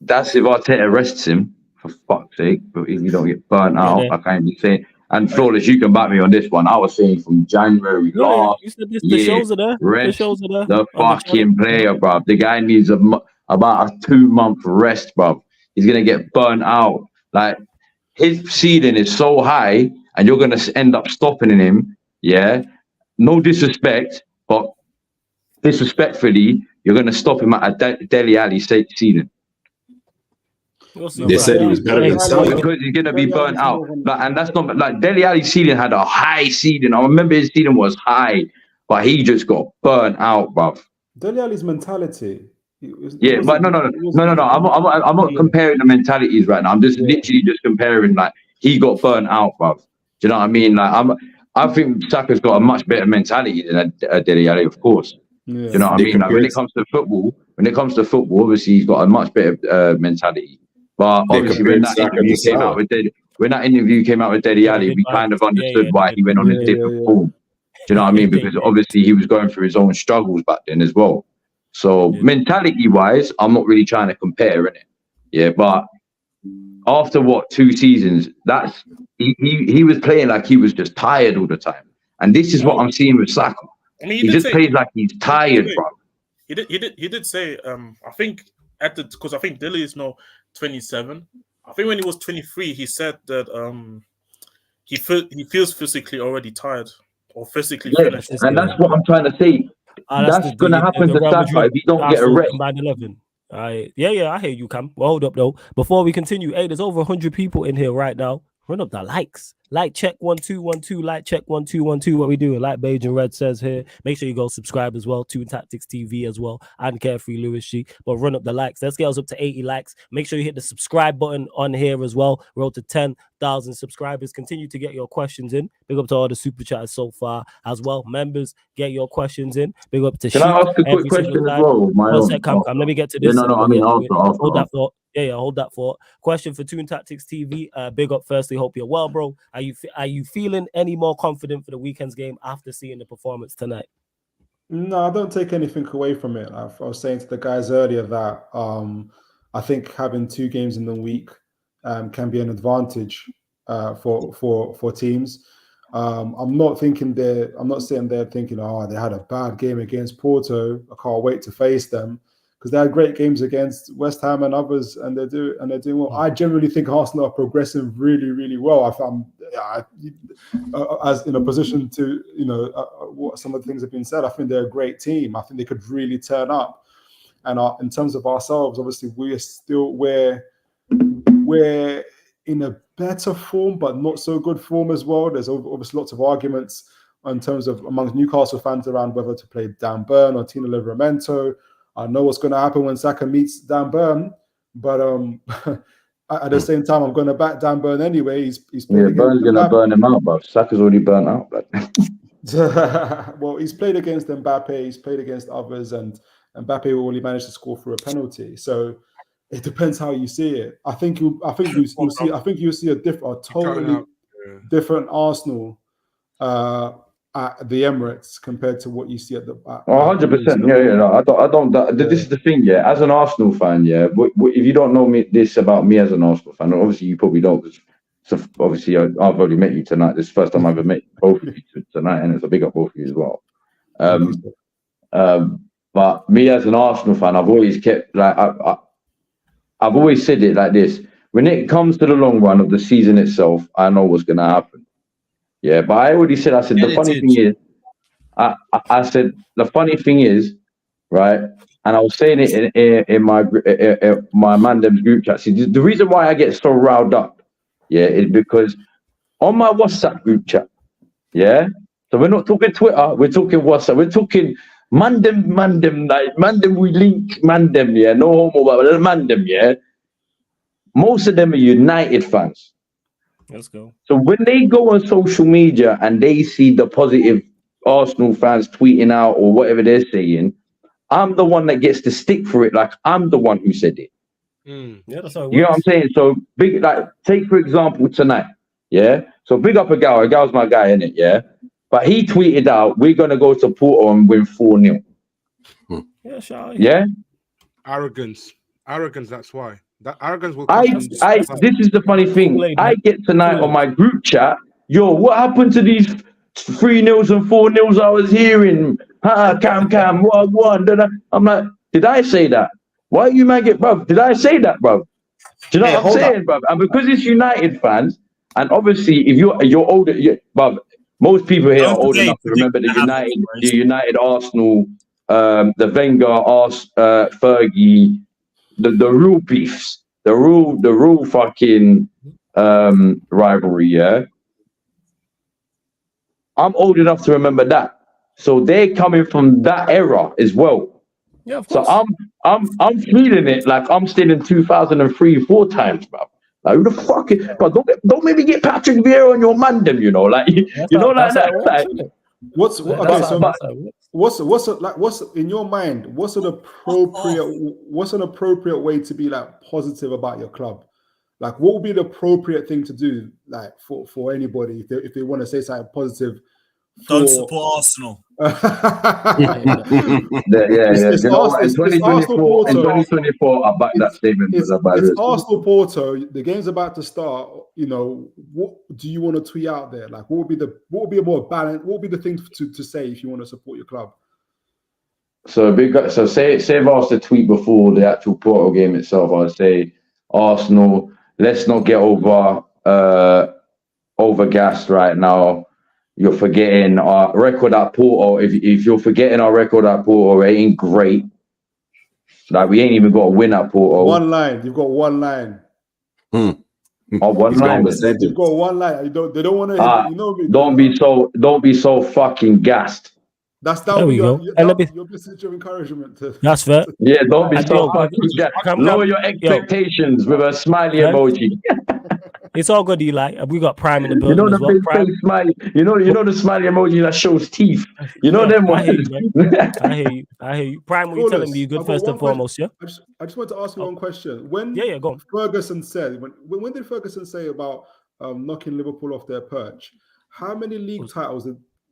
that's if Arteta rests him, for fuck's sake. But if you don't get burnt out, I can't be saying. And Flawless, you can back me on this one. I was saying from January last year, the shows are there. Rest the shows are there. The fucking player, bruv. The guy needs about a 2-month rest, bruv. He's going to get burnt out. Like, his ceiling is so high, and you're going to end up stopping him, yeah? No disrespect, but disrespectfully, you're going to stop him at a Dele Alli ceiling. They said he was better than Salah. Because he's going to be burnt out. And that's not... Like, Dele Alli's ceiling had a high ceiling. I remember his ceiling was high, but he just got burnt out, bruv. Dele Alli's mentality... but no. I'm not comparing the mentalities right now. I'm just literally just comparing, like, he got burnt out, bruv. Do you know what I mean? Like, I think Saka's got a much better mentality than Dele Alli, of course. Yeah. Do you know what I mean? Like, when it comes to football, obviously he's got a much better mentality. But obviously, when that interview came out with Dele Alli, we kind of understood why he went on a different form. Do you know what I mean? Because obviously he was going through his own struggles back then as well. So mentality-wise, I'm not really trying to compare it. Yeah, but after 2 seasons, he was playing like he was just tired all the time. And this is what I'm seeing with Saka. I mean, He just plays like he's tired, bro. He did say, I think because I think Dilly is now 27. I think when he was 23, he said that he feels physically already tired or physically finished. And that's what I'm trying to say. That's going to happen to Saka if he don't get a rest. Combined 11. Yeah, I hear you, Cam. Well, hold up, though. Before we continue, hey, there's over 100 people in here right now. Run up the likes. Like check 1212. Like check 1212. What we doing? Like Beige and Red says here. Make sure you go subscribe as well. Toon Tactics TV as well. And Carefree Lewis G. But run up the likes. Let's get us up to 80 likes. Make sure you hit the subscribe button on here as well. Road to 10,000 subscribers. Continue to get your questions in. Big up to all the super chats so far as well. Members, get your questions in. Big up to Can I ask a quick question as well? Let me get to this. Hold that thought. Yeah, hold that thought. Question for Toon Tactics TV. Big up firstly. Hope you're well, bro. Are you feeling any more confident for the weekend's game after seeing the performance tonight? No, I don't take anything away from it. I was saying to the guys earlier that I think having 2 games in the week can be an advantage for teams. I'm not sitting there thinking, oh, they had a bad game against Porto. I can't wait to face them. Because they had great games against West Ham and others, and they're doing well. I generally think Arsenal are progressing really, really well. As in a position to, what some of the things have been said, I think they're a great team. I think they could really turn up. And in terms of ourselves, obviously we're in a better form, but not so good form as well. There's obviously lots of arguments in terms of amongst Newcastle fans around whether to play Dan Burn or Tino Livramento. I know what's going to happen when Saka meets Dan Burn, but at the same time, I'm going to back Dan Burn anyway. He's Burn's going to burn him out, bro. Saka's already burnt out. But well, he's played against Mbappe, he's played against others, and Mbappe only managed to score through a penalty. So it depends how you see it. I think you'll see a totally different Arsenal at the Emirates compared to what you see at the 100%. I don't. This is the thing, yeah. As an Arsenal fan, yeah. If you don't know this about me as an Arsenal fan, obviously you probably don't. So obviously I've already met you tonight. This is the first time I've ever met both of you tonight, and it's a big up both of you as well. But me as an Arsenal fan, I've always kept I've always said it like this: when it comes to the long run of the season itself, I know what's going to happen. Yeah, but I already said, the funny thing is, I said, the funny thing is, right, and I was saying it in my Mandem's group chat. See, the reason why I get so riled up, yeah, is because on my WhatsApp group chat, yeah, so we're not talking Twitter, we're talking WhatsApp, we're talking Mandem, like Mandem, we link Mandem, yeah, no homo, but Mandem, yeah. Most of them are United fans. Let's go. So when they go on social media and they see the positive Arsenal fans tweeting out or whatever they're saying, I'm the one that gets to stick for it. Like I'm the one who said it. Yeah, that's how it works. You know what I'm saying? So big, like take for example tonight. Yeah. So big up a gal's my guy, innit? Yeah. But he tweeted out, we're gonna go to Porto and win 4-0. Yeah, sure. Yeah. Arrogance. That's why. That arrogance will. This is the funny thing. I get tonight on my group chat. Yo, what happened to these 3-0s and 4-0s I was hearing? Cam, what? I'm like, did I say that? Why you man get, bro? Did I say that, bro? Do you know what I'm saying, bro? And because it's United fans, and obviously if you're older, bro, most people here are old enough to remember the United Arsenal, the Wenger, Fergie. The real beefs, the real fucking rivalry, yeah. I'm old enough to remember that, so they're coming from that era as well. Yeah, of course. So I'm feeling it like I'm still in 2003, 4 times, bro. Like who the fuck is, but don't maybe get Patrick Vieira on your Mandem, you know, like that. What's in your mind? What's an appropriate way to be like positive about your club? Like, what would be the appropriate thing to do, like for anybody if they want to say something positive Don't support Arsenal. You know what? In 2024, I backed that statement. It's Arsenal Porto. The game's about to start. You know, what do you want to tweet out there? Like, what would be a more balanced? What would be the thing to say if you want to support your club? So say if I was to tweet before the actual Porto game itself, I'd say Arsenal, let's not get overgassed right now. You're forgetting our record at Porto. If you're forgetting our record at Porto, it ain't great. Like, we ain't even got a win at Porto. One line. You've got one line. Oh, one line. You've got one line. They don't want to. You know. Don't be so fucking gassed. That'll be your message of encouragement. That's fair. Yeah, don't be so fucking gassed. Lower your expectations with a smiley emoji. It's all good, Eli. We got Prime in the building as well. Prime. Smiley. You know the smiley emoji that shows teeth. You know them ones. I hear you. Prime, what you telling me? You good first and foremost, yeah? I just want to ask you one question. When go on. Ferguson said, when did Ferguson say about knocking Liverpool off their perch? How many league titles?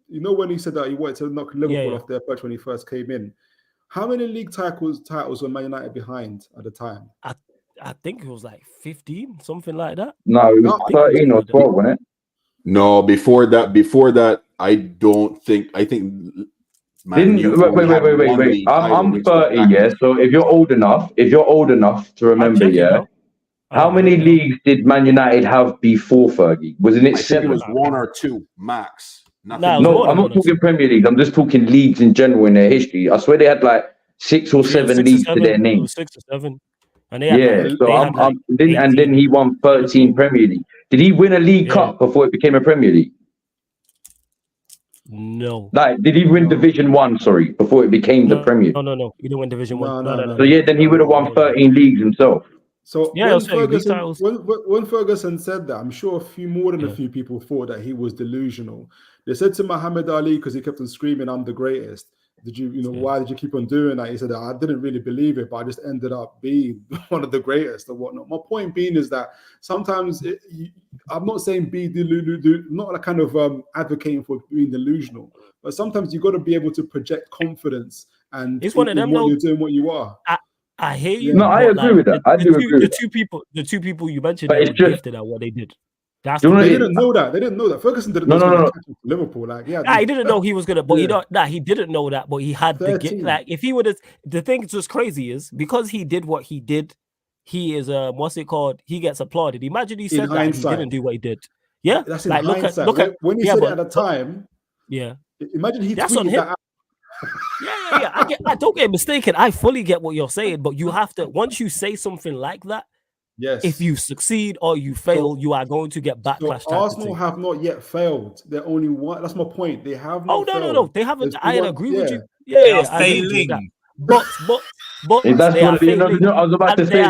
You know, when he said that he wanted to knock Liverpool off their perch when he first came in. How many league titles were Man United behind at the time? I think it was like 15, something like that. No, it was 13 or 12, wasn't it? No, before that, I think. Wait. I'm 30, yeah. So if you're old enough to remember, how many leagues did Man United have before Fergie? Wasn't it 7? It was 1 or 2 max. No, I'm not talking Premier League. I'm just talking leagues in general in their history. I swear they had like 6 or 7 leagues to their name. 6 or 7. And then he won 13 Premier League. Did he win a League Cup before it became a Premier League? No. Like, did he win Division 1, before it became the Premier League? No. He didn't win Division 1. No. So, then he would have won 13 leagues himself. So when Ferguson said that, I'm sure more than a few people thought that he was delusional. They said to Muhammad Ali, because he kept on screaming, "I'm the greatest." Why did you keep on doing that? He said, I didn't really believe it, but I just ended up being one of the greatest or whatnot. My point being is that sometimes I'm not saying be not a kind of advocating for being delusional, but sometimes you got to be able to project confidence and it's one of them. You're doing what you are. I hear you. No, I agree with that. I do agree. The two people you mentioned, but it's just gifted at what they did. They didn't know that. They didn't know that. Ferguson didn't know that. Liverpool, he didn't know he was gonna. But he didn't know that. But he had the gift. Like, if he would have, the thing that's just crazy is because he did what he did. He is what's it called? He gets applauded. Imagine he said that he didn't do what he did. Yeah, that's in hindsight. Look at when he said it at the time. Yeah, imagine he tweeted that out. Yeah. I don't get mistaken. I fully get what you're saying, but you have to, once you say something like that. Yes. If you succeed or you fail, you are going to get backlash. So Arsenal have not yet failed. They're only one. That's my point. They have not. No. They haven't. I agree with you. They are failing. But that's what I was about to say.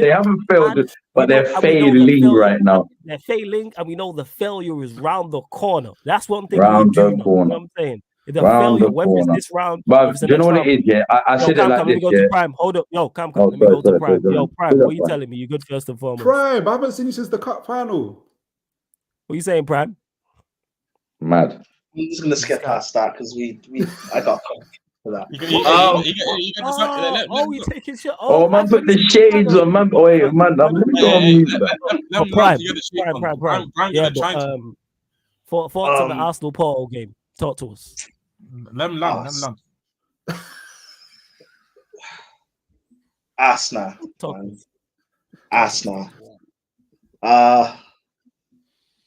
They haven't failed, but they're failing right now. They're failing, and we know the failure is round the corner. That's one thing. Round the corner. You know what I'm saying? The failure, whether it's this round, but do you know what it is? Yeah, I said it like this. Let me go to Prime. Hold up, Cam. Let me go to Prime. Prime, what are you telling me? You good first and foremost? Prime, I haven't seen you since the cup final. What are you saying, Prime? Mad. I'm just gonna skip past that because I got for that. We taking shit. Man, put the shades on, man. Wait, man, let me go on mute. Prime. Yeah, but thoughts on the Arsenal Porto game. Talk to us. Let him land. Arsenal.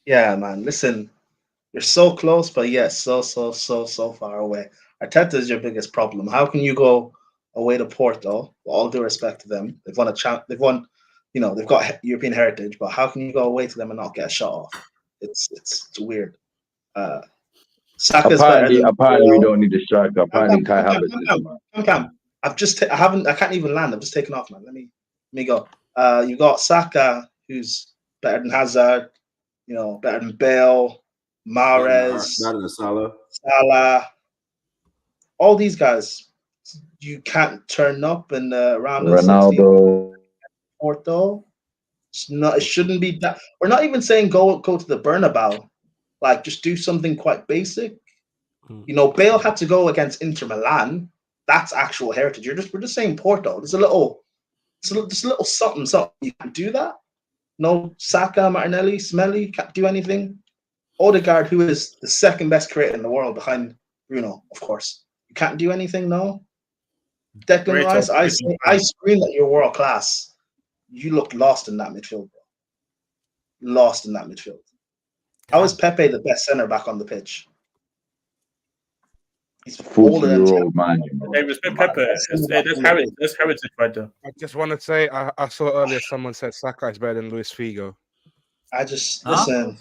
Yeah, man. Listen, you're so close, but yes, so far away. Arteta is your biggest problem. How can you go away to Porto? With all due respect to them, they've won they've won. They've got European heritage, but how can you go away to them and not get a shot off? It's weird. Apparently, we don't need a striker. Apparently, Kai Havertz. I can't even land. I'm just taking off, man. Let me go. You got Saka, who's better than Hazard. Better than Bale, Mahrez, better than Salah. All these guys, you can't turn up in the round of Ronaldo, Porto. It shouldn't be that. We're not even saying go to the Bernabeu Like, just do something quite basic. You know, Bale had to go against Inter Milan. That's actual heritage. We're just saying Porto. There's a little something. You can do that. No, Saka, Martinelli, Smelly can't do anything. Odegaard, who is the second best creator in the world behind Bruno, of course. You can't do anything, no? Declan Rice, I scream that you're world class. You look lost in that midfield, bro. Lost in that midfield. How is Pepe the best centre back on the pitch? He's 40-year-old man. Hey, respect Pepe. That's heritage right there. I just want to say, I saw earlier someone said Saka is better than Luis Figo. I just listen.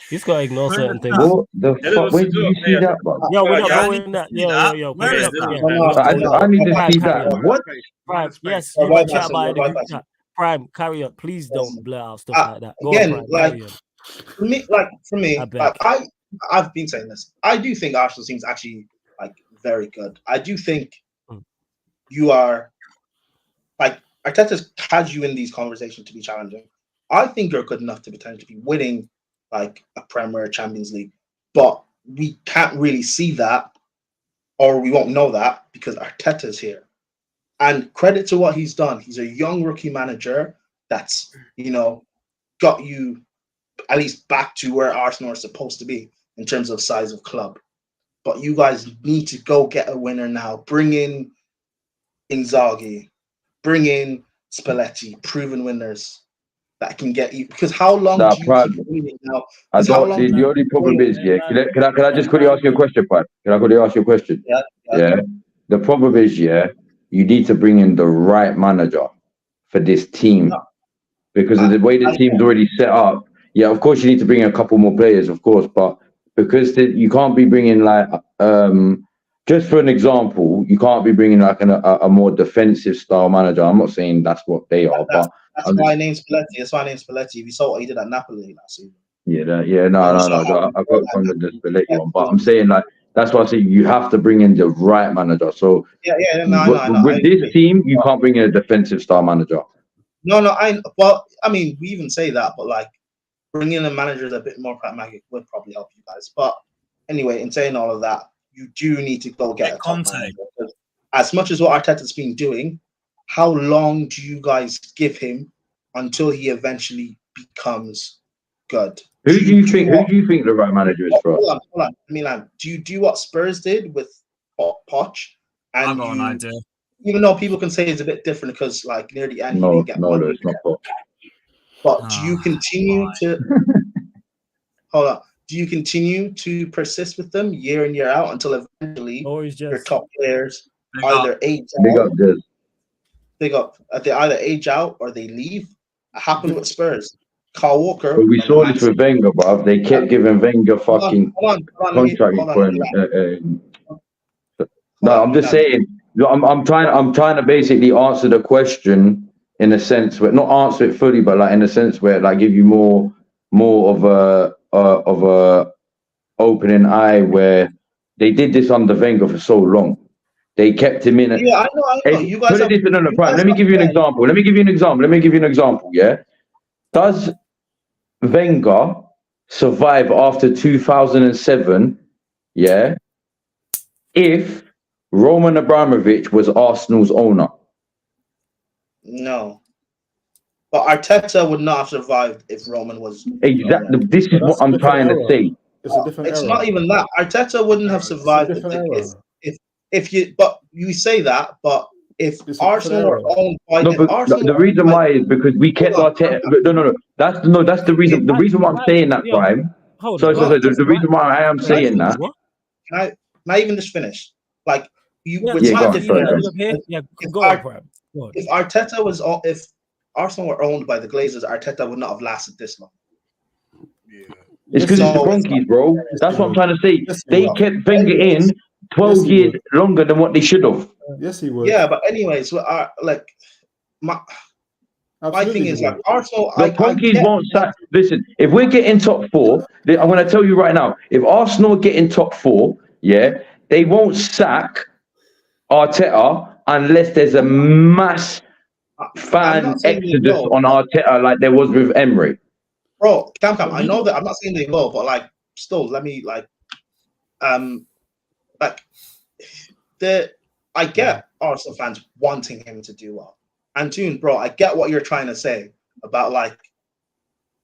He's got to ignore certain things. What the fuck? Where did you see that, bro? Yo, we're not going that. Yo. Where is I need to see that. What? Prime, yes, you might chat about it in the group chat. Prime, carry on. Please don't blur out stuff like that. Go Again, on, Prime, for me, I've been saying this. I do think Arsenal's team's actually very good. I do think you are Arteta's had you in these conversations to be challenging. I think you're good enough to potentially be winning a Premier Champions League, but we can't really see that, or we won't know that because Arteta's here. And credit to what he's done. He's a young rookie manager that's got you at least back to where Arsenal are supposed to be in terms of size of club. But you guys need to go get a winner now. Bring in Inzaghi, bring in Spalletti, proven winners that can get you. Because how long do you keep winning now? The only problem is, can I just quickly ask you a question, Pat? Can I quickly ask you a question? Yeah. The problem is, you need to bring in the right manager for this team. Because of the way the team's already set up. Yeah, of course you need to bring in a couple more players, of course, but because you can't be bringing just for an example, you can't be bringing a more defensive style manager. I'm not saying that's what they are, but that's why I named Spalletti. That's why I named Spalletti. If you saw what he did at Napoli last season. No. I got from the Spalletti one, but I'm saying that's why I say you have to bring in the right manager. So with this team, you can't bring in a defensive style manager. No, we even say that, but bringing in a manager that's a bit more pragmatic would probably help you guys. But anyway, in saying all of that, you do need to go get a top manager. As much as what Arteta's been doing, how long do you guys give him until he eventually becomes good? Who do you think the right manager is for? Hold on. Milan, do you do what Spurs did with Poch? And I've got an idea. Even though people can say it's a bit different because near the end, no, you didn't get money. it's not Poch. But do you continue to hold on? Do you continue to persist with them year in year out until eventually your top players either age out? They either age out or they leave. It happened with Spurs. Kyle Walker. But we saw this with Wenger, bruv. They kept giving Wenger fucking contract. No, I'm just saying. I'm trying to basically answer the question in a sense where not answer it fully, but in a sense where give you more of a opening eye where they did this under Wenger for so long. They kept him in. I know. You guys Let me give you an example. Yeah. Does Wenger survive after 2007? Yeah. If Roman Abramovich was Arsenal's owner. No. But Arteta would not have survived if Roman was. Exactly. This is what I'm trying to say. It's not even that. Arteta wouldn't have survived if you. But you say that. But if Arsenal were owned by the reason why is because we kept Arteta. No. That's the reason. The reason why I'm saying that, Prime. The reason why I am saying that. Can I even just finish? If Arteta was, if Arsenal were owned by the Glazers, Arteta would not have lasted this long. It's because it's the Bronkies, bro. That's what I'm trying to say. They kept Wenger in 12 years longer than what they should have. Yes, he would. Yeah, but anyways, my thing is Arsenal. The Bronkies won't sack. Listen, if we're getting top four, I'm going to tell you right now. If Arsenal get in top four, they won't sack Arteta unless there's a mass fan exodus on Arteta like there was with Emery. Bro, Cam, I know that. I'm not saying they will, but still, let me like I get Arsenal fans wanting him to do well. And Toon, bro, I get what you're trying to say about like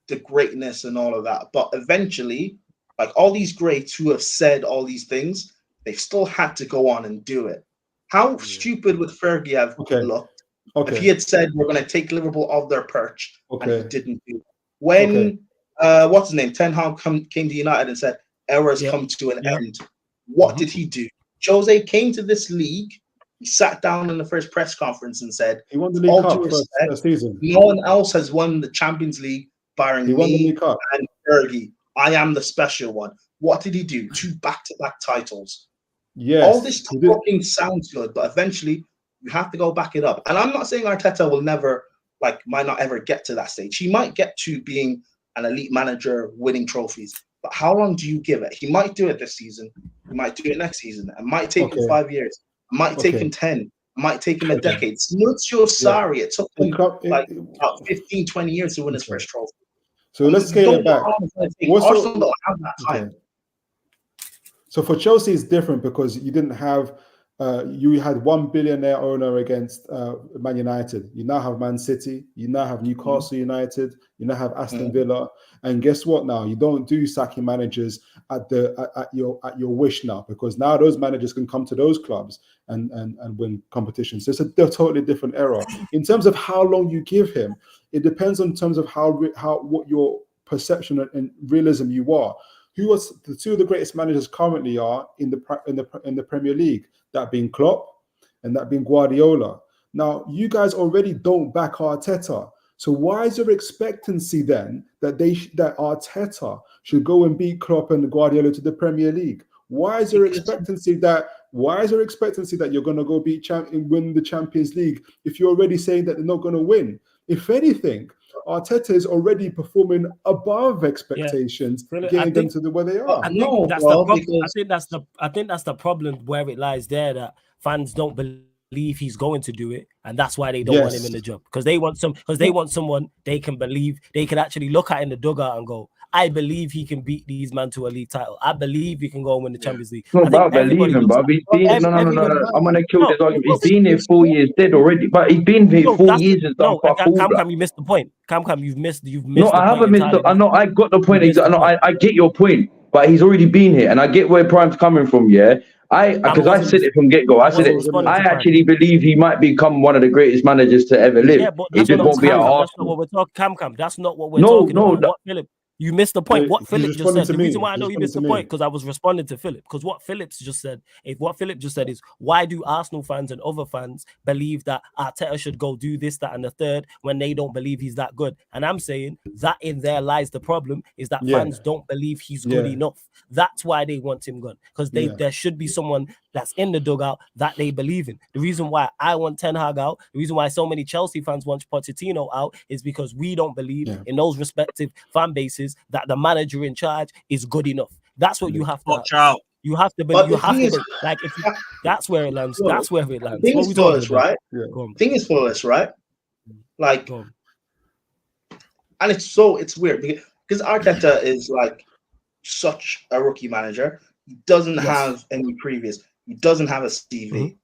the greatness and all of that. But eventually, like all these greats who have said all these things, they've still had to go on and do it. How stupid would Fergie have looked if he had said we're going to take Liverpool off their perch and he didn't do it? When what's his name? Ten Hag came to United and said eras come to an end. What did he do? Jose came to this league. He sat down in the first press conference and said, he won the League Cup first season. No one else has won the Champions League barring he won me the League Cup. and Fergie. I am the special one. What did he do? 2 back-to-back titles. Yes. All this talking sounds good, but eventually you have to go back it up. And I'm not saying Arteta will never, might not ever get to that stage. He might get to being an elite manager, winning trophies. But how long do you give it? He might do it this season. He might do it next season. It might take him 5 years. It might take him 10. It might take him a decade. Lucio Sarri, it took him about 15, 20 years to win his first trophy. So let's scale it back. Arsenal don't have that time. So for Chelsea, it's different because you didn't have, you had one billionaire owner against Man United. You now have Man City. You now have Newcastle United. You now have Aston Villa. And guess what? Now you don't do sacking managers at your wish now, because now those managers can come to those clubs and win competitions. So it's a totally different era. In terms of how long you give him, it depends on terms of what your perception and realism you are. Who are the 2 of the greatest managers currently are in the Premier League? That being Klopp and that being Guardiola. Now, you guys already don't back Arteta. So why is there expectancy then that Arteta should go and beat Klopp and Guardiola to the Premier League? Why is there expectancy that you're going to go win the Champions League if you're already saying that they're not going to win? If anything, Arteta is already performing above expectations, getting them to where they are. I think that's the problem where it lies there, that fans don't believe he's going to do it, and that's why they don't want him in the job, because they want someone they can believe, they can actually look at in the dugout and go, I believe he can beat these men to a league title. I believe he can go and win the Champions League. It's not about believing, but he's been no. I'm gonna kill this argument. He's been here 4 years dead already, but he's been here 4 years and done fuck all. Cam, you missed the point. Cam, you've missed. No, I haven't missed. I know. I got the point. I get your point, but he's already been here, and I get where Prime's coming from. Yeah, because I said it from get-go. I said it. I actually believe he might become one of the greatest managers to ever live. Yeah, but it just won't be at Arsenal. That's not what we're talking. Cam, that's not what we're talking about. What Philip? You missed the point. What Philip just said. The reason why I know you missed the point, because I was responding to Philip. Because what Philip just said is, why do Arsenal fans and other fans believe that Arteta should go do this, that, and the third when they don't believe he's that good? And I'm saying that in there lies the problem, is that fans don't believe he's good enough. That's why they want him gone, because there should be someone that's in the dugout that they believe in. The reason why I want Ten Hag out, the reason why so many Chelsea fans want Pochettino out, is because we don't believe in those respective fan bases that the manager in charge is good enough. That's what you have to watch out. You have to believe. That's where it lands. That's where it lands. Thing is for us, right? Thing is for us, right? Like, and it's weird because Arteta is like such a rookie manager. He doesn't have any previous. He doesn't have a CV.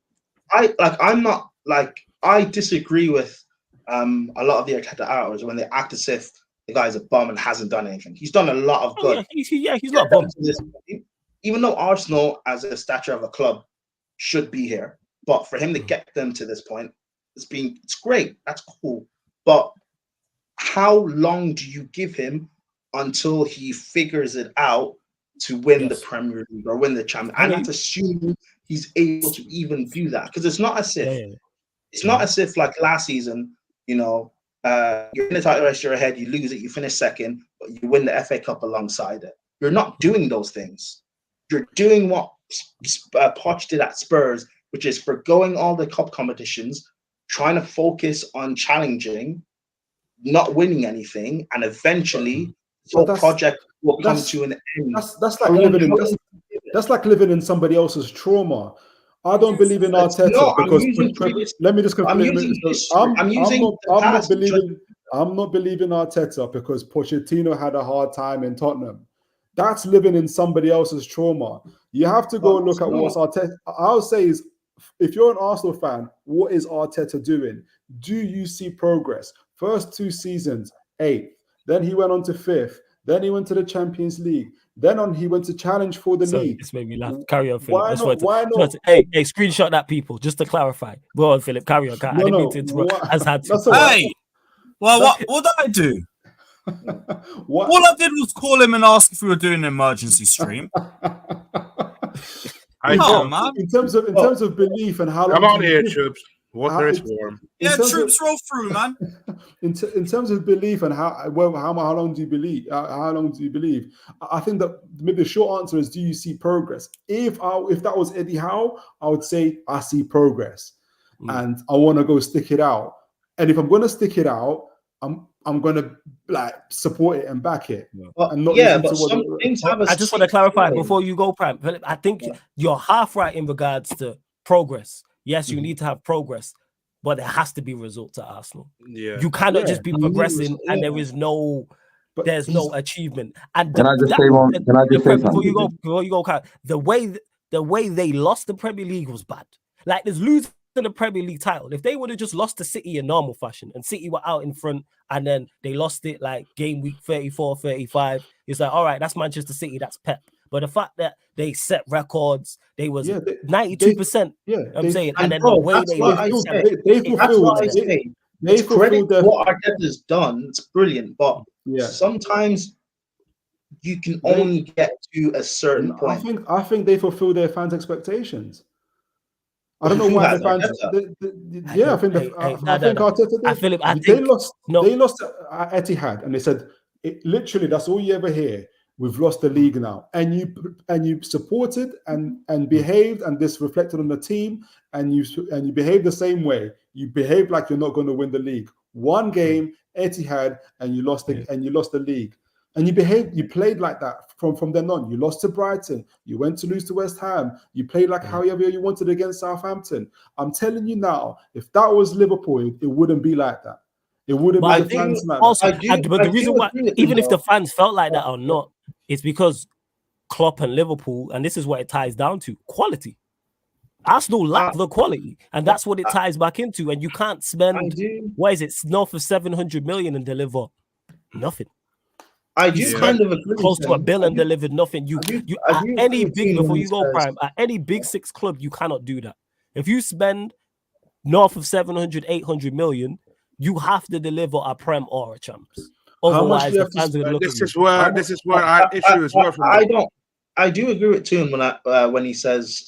I disagree with a lot of the Arteta hours when they act as if the guy's a bum and hasn't done anything. He's done a lot of good. He's not a bum. Even though Arsenal, as a stature of a club, should be here, but for him to get them to this point, it's great. That's cool. But how long do you give him until he figures it out to win the Premier League or win the Champions? And that's assuming he's able to even do that, because it's not as if it's not as if like last season, you're in the title race, you're ahead, you lose it, you finish second, but you win the FA Cup alongside it. You're not doing those things. You're doing what Poch did at Spurs, which is forgoing all the cup competitions, trying to focus on challenging, not winning anything, and eventually the project will come to an end. That's like living in somebody else's trauma. I don't believe in Arteta because let me just confirm. I'm not believing Arteta because Pochettino had a hard time in Tottenham. That's living in somebody else's trauma. You have to go and look at what Arteta. I'll say is, if you're an Arsenal fan, what is Arteta doing? Do you see progress? First 2 seasons, 8th. Then he went on to 5th. Then he went to the Champions League. Then he went to challenge for the league. This made me laugh. Carry on, Philip. Why not? Hey, screenshot that, people, just to clarify. Go on, Philip. Carry on. I didn't mean to interrupt. As had to. Hey, well, what did I do? All I did was call him and ask if we were doing an emergency stream. Man. In terms of belief and how long. I'm on here, Troops. Water is warm. Yeah, troops roll through, man. In terms of belief and how long do you believe? How long do you believe? I think that maybe the short answer is, do you see progress? If that was Eddie Howe, I would say I see progress, and I want to go stick it out. And if I'm going to stick it out, I'm going to support it and back it. And not but some things have I just want to clarify before you go, Prime. Philip, I think you're half right in regards to progress. Yes, you need to have progress, but there has to be results at Arsenal. Yeah, you cannot just be progressing and there's no achievement. And can I just say before you go, Kyle, the way they lost the Premier League was bad. Like, there's losing the Premier League title. If they would have just lost to City in normal fashion, and City were out in front, and then they lost it like game week 34, 35, it's like, all right, that's Manchester City, that's Pep. But the fact that they set records, they was 92%. I'm saying, and then the way they fulfilled what Arteta's done. It's brilliant, but sometimes you can only get to a certain point. I think they fulfill their fans' expectations. I don't know why the fans. I think Arteta. They lost at Etihad, and they said, literally, that's all you ever hear. We've lost the league now, and you supported and behaved, and this reflected on the team, and you behaved the same way. You behaved like you're not going to win the league. One game, Etihad, and you lost the league, and you played like that from then on. You lost to Brighton, you went to lose to West Ham, you played like however you wanted against Southampton. I'm telling you now, if that was Liverpool, it wouldn't be like that. It wouldn't be the fans like that. But the reason why, even if the fans felt like that or not, it's because Klopp and Liverpool, and this is what it ties down to, quality. Arsenal lack the quality, and that's what it ties back into. And you can't spend, what is it, north of 700 million and deliver nothing. I do kind of agree. Close to $1 billion delivered nothing. Before you go, Prime, at any big six club, you cannot do that. If you spend north of 700, 800 million, you have to deliver a Prem or a Champs. Otherwise, the fans are looking. This is where our issue is. I do agree with Toon when he says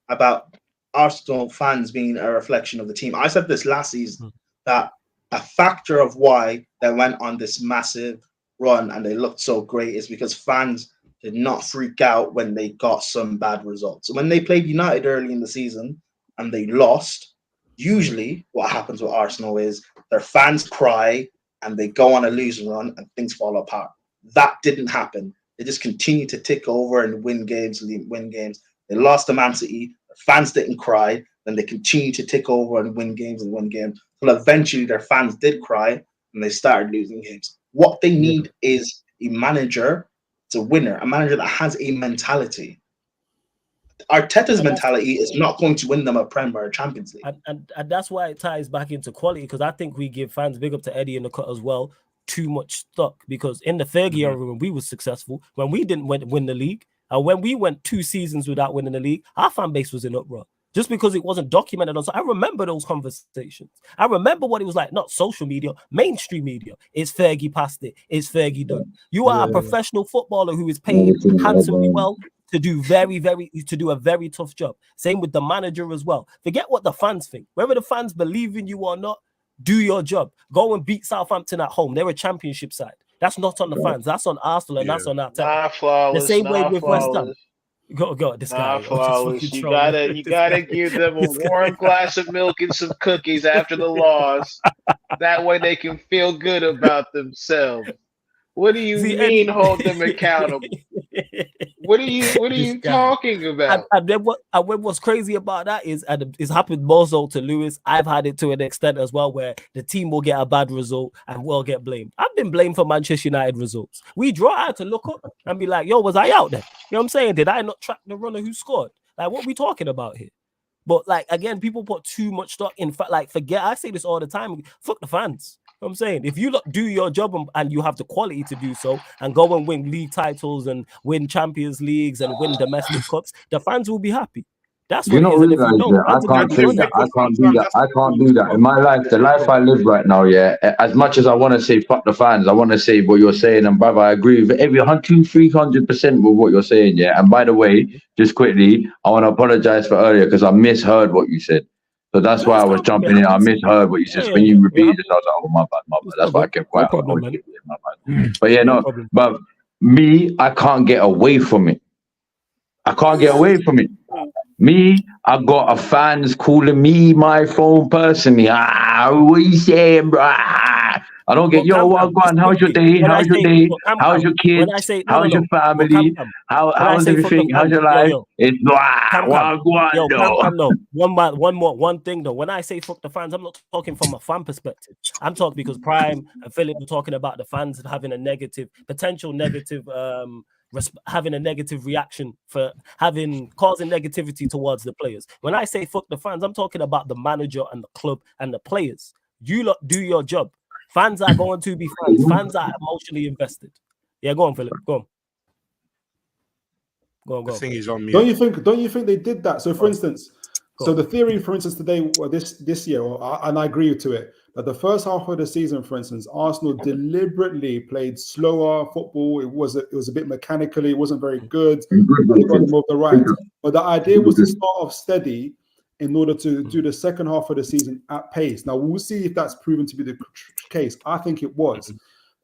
about Arsenal fans being a reflection of the team. I said this last season that a factor of why they went on this massive run and they looked so great is because fans did not freak out when they got some bad results. When they played United early in the season and they lost, usually what happens with Arsenal is their fans cry and they go on a losing run and things fall apart. That didn't happen. They just continued to tick over and win games. They lost to Man City. The fans didn't cry. Then they continued to tick over and win games. Well, eventually their fans did cry and they started losing games. What they need is a manager, it's a winner, a manager that has a mentality. Arteta's mentality is not going to win them a Prem or a Champions League. And that's why it ties back into quality, because I think we give fans, big up to Eddie in the cut as well, too much stock. Because in the Fergie era, when we were successful, when we didn't win the league, and when we went 2 seasons without winning the league, our fan base was in uproar. Just because it wasn't documented on. So I remember those conversations. I remember what it was like, not social media, mainstream media. Is Fergie past it? Is Fergie done? You are a professional footballer who is paid handsomely well to do a very tough job. Same with the manager as well. Forget what the fans think. Whether the fans believe in you or not, do your job. Go and beat Southampton at home. They're a championship side. That's not on the fans. That's on Arsenal and that's on our team. The same way with West Ham. Go, this guy. Flawless. You gotta give them a warm glass of milk and some cookies after the loss. That way they can feel good about themselves. What do you mean hold them accountable? What are you talking about? And then what's crazy about that is, and it's happened more so to Lewis. I've had it to an extent as well, where the team will get a bad result and we'll get blamed. I've been blamed for Manchester United results. We draw out to look up and be like, "Yo, was I out there?" You know what I'm saying? Did I not track the runner who scored? Like, what are we talking about here? But like again, people put too much stock in fact. Like, forget. I say this all the time. Fuck the fans. You know what I'm saying, if you do your job and you have the quality to do so and go and win league titles and win Champions Leagues and win domestic cups, the fans will be happy. That's what You know, it is. And if you don't, I can't say that. I can't do that. I can't do that. In my life, the life I live right now, yeah, as much as I want to say fuck the fans, I want to say what you're saying. And brother, I agree with every 300% with what you're saying, yeah. And by the way, just quickly, I want to apologize for earlier because I misheard what you said. So that's why I was jumping in. I misheard what you said. When you repeated it, I was like, oh, my bad. That's why I kept quiet. My bad. But yeah, no, but me, I can't get away from it. I can't get away from it. Me, I got a fans calling me my phone personally. What you saying, bro? I don't get, yo, what going? How's your day? How's your day? How's your kids? How's your family? How's everything? How's your life? It's one thing though. When I say fuck the fans, I'm not talking from a fan perspective. I'm talking because Prime and Philip were talking about the fans having a potential negative having a negative reaction for causing negativity towards the players. When I say fuck the fans, I'm talking about the manager and the club and the players. You lot do your job. Fans are going to be fans. Fans are emotionally invested. Yeah, go on, Philip. Go on. I think he's on mute. Don't you think they did that? So, for instance, the theory, for instance, today or this year, and I agree to it, that the first half of the season, for instance, Arsenal deliberately played slower football. It was a bit mechanically. It wasn't very good. They got them off the right. But the idea was to start off steady in order to do the second half of the season at pace. Now, we'll see if that's proven to be the case. I think it was.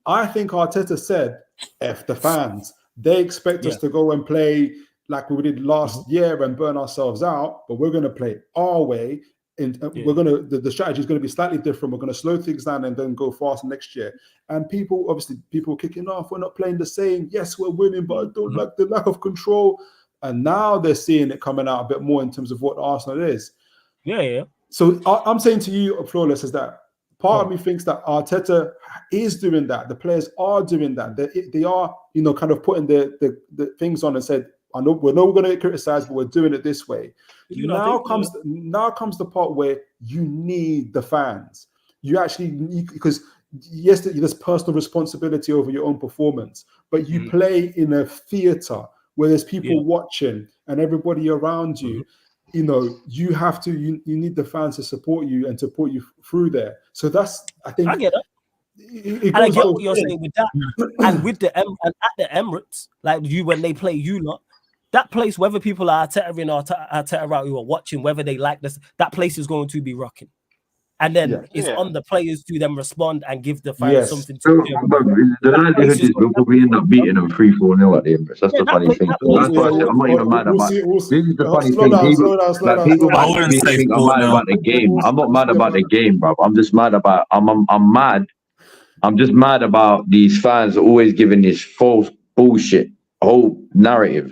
I think Arteta said, F the fans. They expect us to go and play like we did last year and burn ourselves out, but we're going to play our way. And we're going to, the strategy is going to be slightly different. We're going to slow things down and then go fast next year. And people kicking off, we're not playing the same. Yes, we're winning, but I don't like the lack of control. And now they're seeing it coming out a bit more in terms of what Arsenal is. Yeah. So I'm saying to you, Flawless, is that part of me thinks that Arteta is doing that. The players are doing that. They are, kind of putting the things on and said, I know we're not going to get criticized, but we're doing it this way. Now comes the part where you need the fans. You actually need, because yes, there's personal responsibility over your own performance, but you play in a theater where there's people watching and everybody around you. You have to. You need the fans to support you and to put you through there. So that's, I think, I get it. I get what you're saying with that, and with at the Emirates, like when they play you lot. That place, whether people are Arteta in or Arteta out who are watching, whether they like this, that place is going to be rocking. And then it's on the players to then respond and give the fans something to do. The likelihood is we'll probably end up beating them 3-4-0 at the Emirates. That's the funny thing. That's why I said I'm not even mad about it. This is the funny thing. People might think I'm mad about the game. I'm not mad about the game, bro. I'm just mad about. I'm mad. I'm just mad about these fans always giving this false bullshit whole narrative.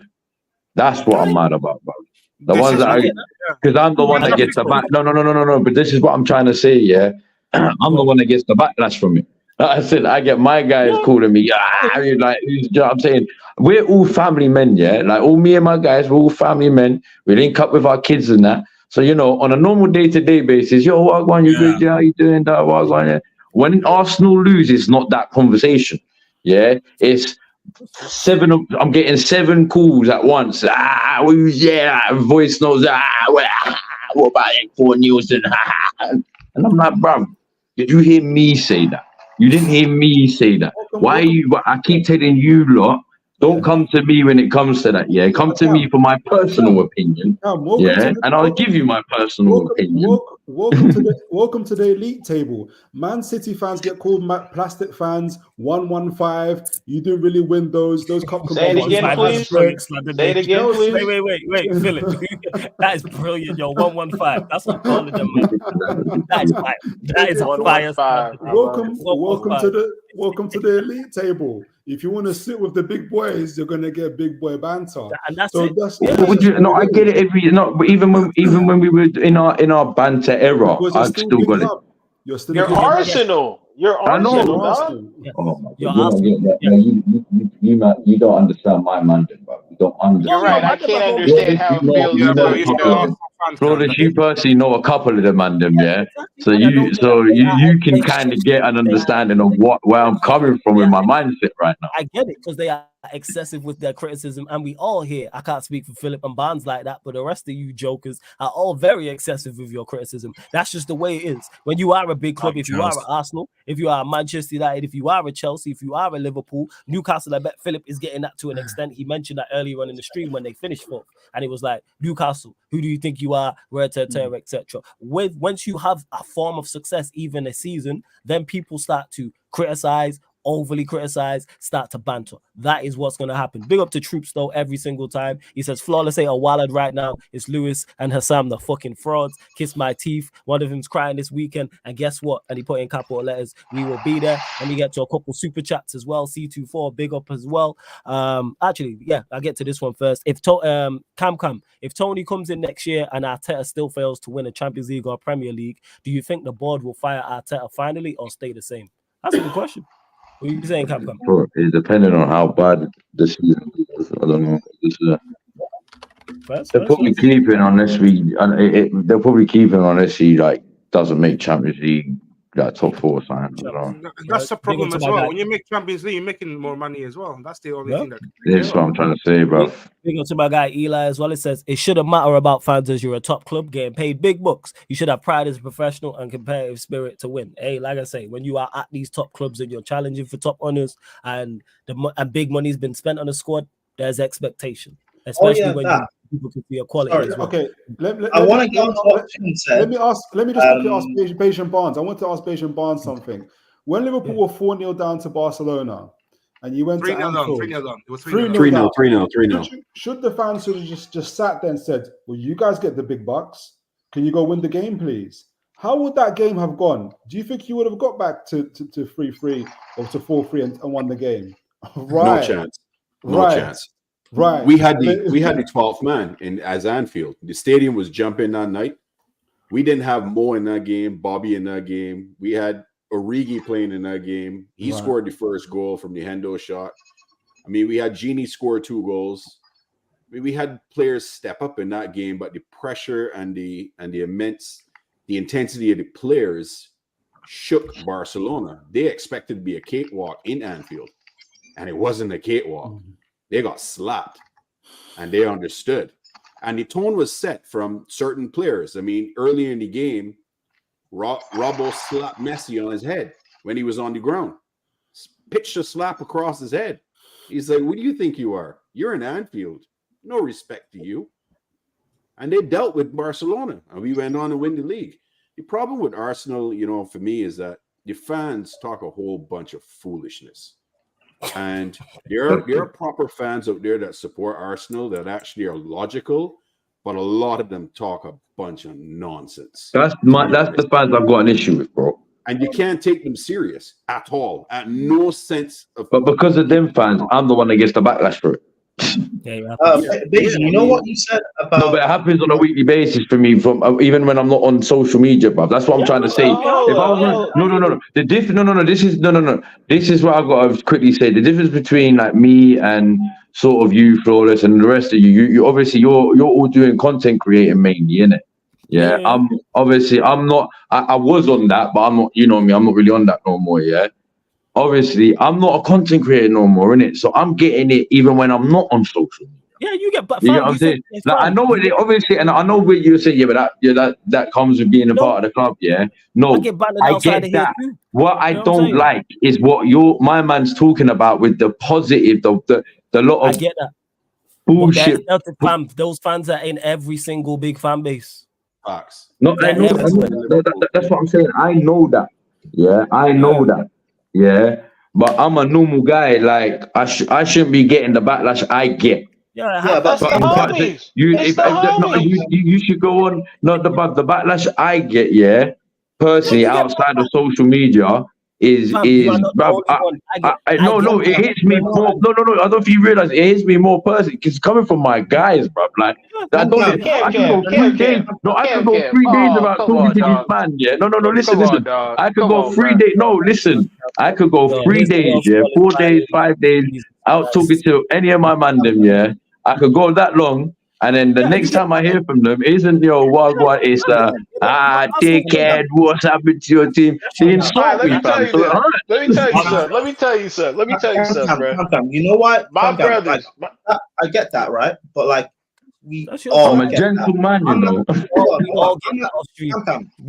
That's what I'm mad about, bro. The ones that because I'm the one that gets the back. No. But this is what I'm trying to say, yeah. I'm the one that gets the backlash from it. I said I get my guys calling me, like, you know what I'm saying? We're all family men, yeah. Like all me and my guys, we're all family men. We link up with our kids and that. So on a normal day-to-day basis, yo, what going? You good? Yeah, how you doing? That what going? When Arsenal lose, it's not that conversation. Yeah, it's. I'm getting 7 calls at once. Voice notes. What about X4 News? And I'm like, bro, did you hear me say that? You didn't hear me say that. Why are you? I keep telling you lot, don't come to me when it comes to that. Yeah, come to me for my personal opinion. Yeah, and I'll give you my personal opinion. welcome to the elite table. Man City fans get called plastic fans. 115. You didn't really win those cup Say it again, please. Say it again, please. Wait, Philip. That is brilliant, yo. 115. That's what I'm calling them, man. That is fire. That is a fire. 115. Welcome to the elite table. If you want to sit with the big boys, you're gonna get big boy banter. And that's so it. I get it even when we were in our banter era, I still got it. You're Arsenal. You're Arsenal, dog. You don't understand my mandem, bro. You don't understand. You're right. I can't understand how it feels. Flawless, you personally know a couple of the mandem, yeah. So you can kind of get an understanding of where I'm coming from in my mindset right now. I get it because they are excessive with their criticism, and we all here. I can't speak for Philip and Barnes like that, but the rest of you jokers are all very excessive with your criticism. That's just the way it is. When you are a big club, if you are at Arsenal, if you are Manchester United, if you are a Chelsea, if you are a Liverpool, Newcastle, I bet Philip is getting that to an extent. He mentioned that earlier on in the stream when they finished fourth, and it was like, Newcastle, who do you think you are, etc. Once you have a form of success, even a season, then people start to criticize, overly criticize, start to banter. That is what's going to happen. Big up to Troops though every single time. He says Flawless ain't a wallet right now. It's Lewis and Hassam, the fucking frauds. Kiss my teeth. One of them's crying this weekend, and guess what? And he put in capital letters, we will be there. And we get to a couple super chats as well. C24 big up as well. Actually, yeah, I'll get to this one first. If if Tony comes in next year and Arteta still fails to win a Champions League or Premier League, do you think the board will fire Arteta finally or stay the same? That's a good question. What are you saying, Capcom? It's depending on how bad the season is. I don't know. They'll probably keep it unless they'll probably keep it unless he doesn't make Champions League top 4 or something. That's the problem as well. When you make Champions League, you're making more money as well. That's the only thing that. That's what I'm trying to say, bro. Big up to my guy Eli as well. It says it shouldn't matter about fans as you're a top club getting paid big bucks. You should have pride as a professional and competitive spirit to win. Hey, like I say, when you are at these top clubs and you're challenging for top honors and big money's been spent on the squad, there's expectation, especially when people can see a quality as well. Okay, I want to go on what Finn said. Let me just ask Patient Barnes. I want to ask Patient Barnes something. When Liverpool were 4-0 down to Barcelona, and you went to Anfield, 3-0 down. It was 3-0. Should the fans have just sat there and said, "Well, you guys get the big bucks. Can you go win the game, please?" How would that game have gone? Do you think you would have got back to 3-3 or to 4-3 and won the game? Right. No chance. No chance. Right. We had the 12th man as Anfield. The stadium was jumping that night. We didn't have Mo in that game, Bobby in that game. We had Origi playing in that game. He scored the first goal from the Hendo shot. I mean, we had Gini score 2 goals. I mean, we had players step up in that game, but the pressure and the intensity of the players shook Barcelona. They expected to be a cakewalk in Anfield, and it wasn't a cakewalk. They got slapped, and they understood. And the tone was set from certain players. I mean, early in the game, Robbo slapped Messi on his head when he was on the ground. Pitched a slap across his head. He's like, what do you think you are? You're in Anfield. No respect to you. And they dealt with Barcelona, and we went on to win the league. The problem with Arsenal, for me, is that the fans talk a whole bunch of foolishness. And there are proper fans out there that support Arsenal that actually are logical, but a lot of them talk a bunch of nonsense. That's the fans I've got an issue with, bro. And you can't take them serious at all, at no sense of. But because of them fans, I'm the one that gets the backlash for it. You know what you said about? No, but it happens on a weekly basis for me. From even when I'm not on social media, bro. That's what I'm trying to say. If I was no. This is what I've got to quickly say. The difference between me and sort of you, Flawless, and the rest of you obviously you're all doing content creating mainly, innit? Yeah. I'm not. I was on that, but I'm not. You know me. I'm not really on that no more. Yeah. Obviously, I'm not a content creator no more, innit? So I'm getting it even when I'm not on social media. Yeah, you get. But you know what I'm saying? I know what obviously, and I know what you're saying. Yeah, but that comes with being a part of the club. Yeah, no, I get that. What I don't like is what my man's talking about with the positive, the lot of I get that. bullshit. Those fans are in every single big fan base. Facts. No, I know. That's what I'm saying. I know that. Yeah, I know that. Yeah, but I'm a normal guy. Like I shouldn't be getting the backlash I get. Yeah, that's the homies. It's the homies. You should go on. Not the backlash I get. Yeah, personally, outside of social media, is bruv, no, it hits me more. No, I don't know if you realize it hits me more personally because coming from my guys, bruv. Like I don't. I could go 3 days. No, I could go 3 days without talking to this man. Yeah, no. Listen. I could go 3 days. No, listen. I could go 3 days. Yeah, 4 days, 5 days out talking to any of my man them. Yeah, I could go that long. And then the next time I hear from them, isn't what it's dickhead, what's happened to your team? They insult me, fam. Let me tell you something, bro. You know what? My brothers. I get that, right? But like, I'm a gentleman, you know.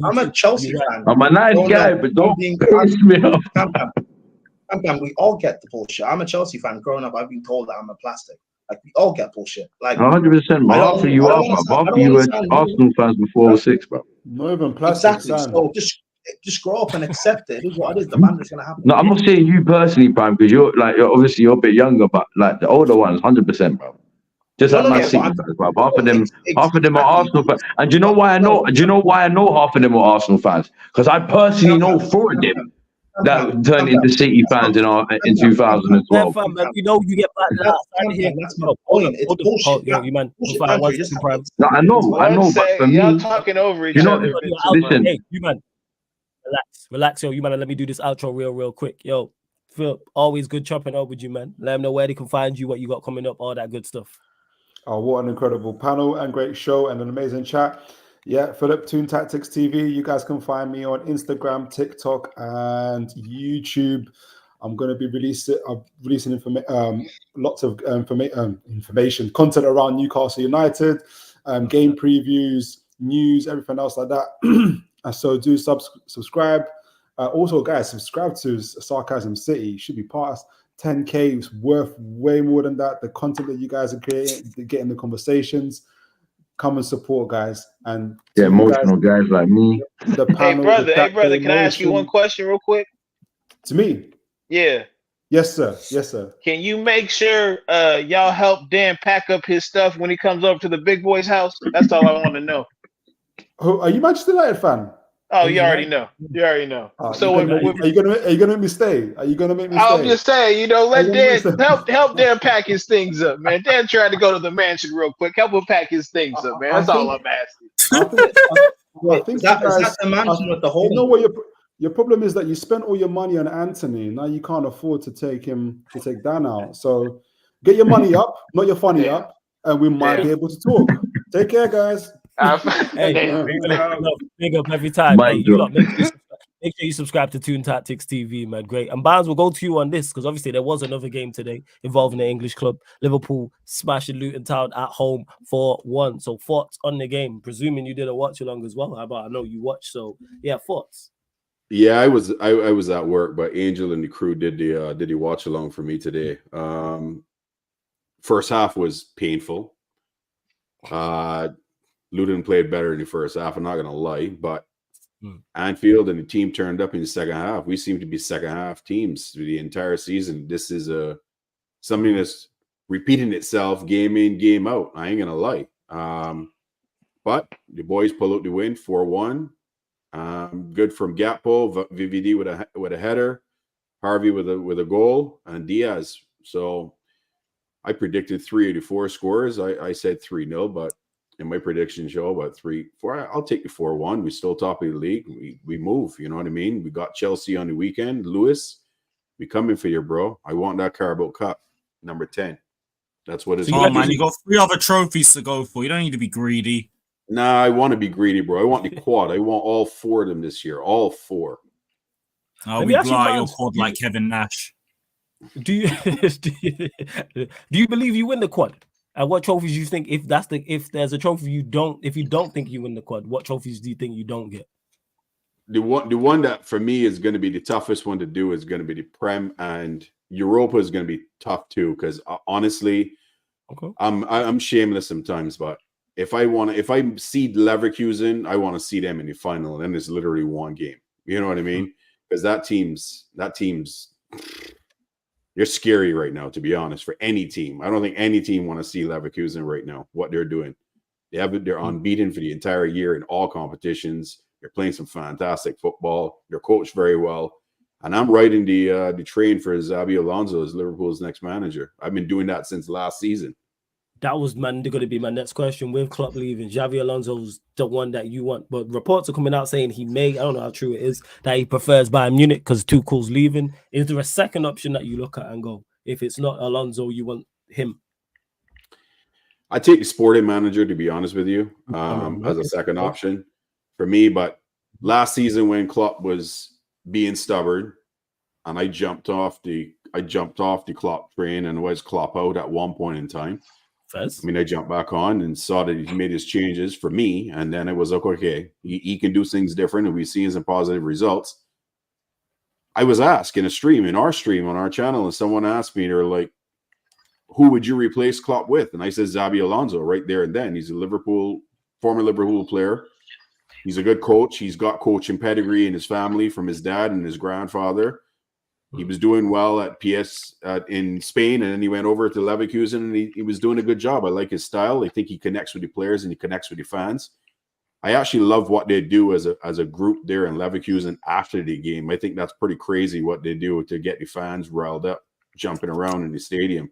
I'm a Chelsea fan. I'm a nice guy, but don't piss me off. We all get the bullshit. I'm a Chelsea fan. Growing up, I've been told that I'm a plastic. Like, we all get bullshit. Like 100%. After you are, bro. After you were Arsenal fans before 06, bro. Not even plastic. Exactly. So just grow up and accept it. It is what it is. The man is gonna happen. No, I'm not saying you personally, Prime, because you're obviously you're a bit younger, but like the older ones, 100%, bro. Just like Man City fans, bro. Half of them are Arsenal fans. And do you know why I know? Do you know why I know half of them are Arsenal fans? Because I personally know 4 of them that turned into City fans in 2012. You know, you get back that's my point. It's bullshit. Yo, you man. No, I know, but for me, y'all talking over each other. Listen, hey, you man, relax, yo, you man. Let me do this outro real quick, yo. Phil, always good chopping up with you, man. Let them know where they can find you, what you got coming up, all that good stuff. Oh, what an incredible panel and great show and an amazing chat. Yeah, Philip, Toon Tactics TV. You guys can find me on Instagram, TikTok, and YouTube. I'm going to be releasing lots of information, content around Newcastle United, game previews, news, everything else like that. So do subscribe. Also, guys, subscribe to Sarcasm City. You should be past 10K. It's worth way more than that. The content that you guys are creating, getting the conversations. Come and support, guys. And emotional guys like me. The panel, hey brother, can I ask you one question real quick? To me? Yeah. Yes, sir. Can you make sure y'all help Dan pack up his stuff when he comes over to the big boy's house? That's all I want to know. Are you Manchester United fan? Oh, you already know. So are you gonna make me stay? Are you gonna make me stay? I'm just saying, let Dan help Dan pack his things up, man. Dan tried to go to the mansion real quick. Help him pack his things up, man. That's all I'm asking. I think that's the mansion with the whole. You know what your problem is that you spent all your money on Anthony. Now you can't afford to take Dan out. So get your money up, not your funny up, and we might be able to talk. Take care, guys. Big up every time. Hey, make sure you subscribe to Toon Tactics TV, man. Great. And Barnes will go to you on this because obviously there was another game today involving the English club. Liverpool smashing Luton Town at home 4-1. So thoughts on the game? Presuming you didn't watch along as well. I know you watched. So yeah, thoughts. Yeah, I was at work, but Angel and the crew did the watch along for me today. First half was painful. Luton played better in the first half. I'm not going to lie, but Anfield and the team turned up in the second half. We seem to be second half teams through the entire season. This is something that's repeating itself game in, game out. I ain't going to lie. But the boys pull out the win 4-1. Good from Gakpo, VVD with a header, Harvey with a goal, and Diaz. So I predicted 384 scores. I said 3-0, but in my prediction show about 3-4, I'll take the 4-1. We still top of the league. We move. You know what I mean? We got Chelsea on the weekend. Lewis, we coming for you, bro. I want that Carabao Cup, number 10. That's what it's. Oh man, you got 3 other trophies to go for. You don't need to be greedy. Nah, I want to be greedy, bro. I want the quad. I want all 4 of them this year. All 4. Oh, we blow out your quad like Kevin Nash. Do you believe you win the quad? And what trophies do you think if there's a trophy if you don't think you win the quad, what trophies do you think you don't get? The one that for me is going to be the toughest one to do is going to be the Prem, and Europa is going to be tough too. Because honestly, I'm shameless sometimes, but if I seed Leverkusen, I want to see them in the final, and then it's literally one game. You know what I mean? Because that team's they're scary right now, to be honest, for any team. I don't think any team want to see Leverkusen right now, what they're doing. They're unbeaten for the entire year in all competitions. They're playing some fantastic football. They're coached very well. And I'm riding the train for Xabi Alonso as Liverpool's next manager. I've been doing that since last season. That was going to be my next question. With Klopp leaving, Xabi Alonso's the one that you want. But reports are coming out saying I don't know how true it is, that he prefers Bayern Munich because Tuchel's leaving. Is there a second option that you look at and go, if it's not Alonso, you want him? I take the sporting manager, to be honest with you, as a second option for me. But last season when Klopp was being stubborn and I jumped off the Klopp train and was Klopp out at one point in time. I mean, I jumped back on and saw that he made his changes for me, and then it was like, okay, he can do things different, and we've seen some positive results. I was asked in our stream on our channel, and someone asked me, they're like, who would you replace Klopp with? And I said Xabi Alonso right there and then. He's a former Liverpool player. He's a good coach. He's got coaching pedigree in his family from his dad and his grandfather. He was doing well at in Spain, and then he went over to Leverkusen, and he was doing a good job. I like his style. I think he connects with the players and he connects with the fans. I actually love what they do as a group there in Leverkusen after the game. I think that's pretty crazy what they do to get the fans riled up, jumping around in the stadium.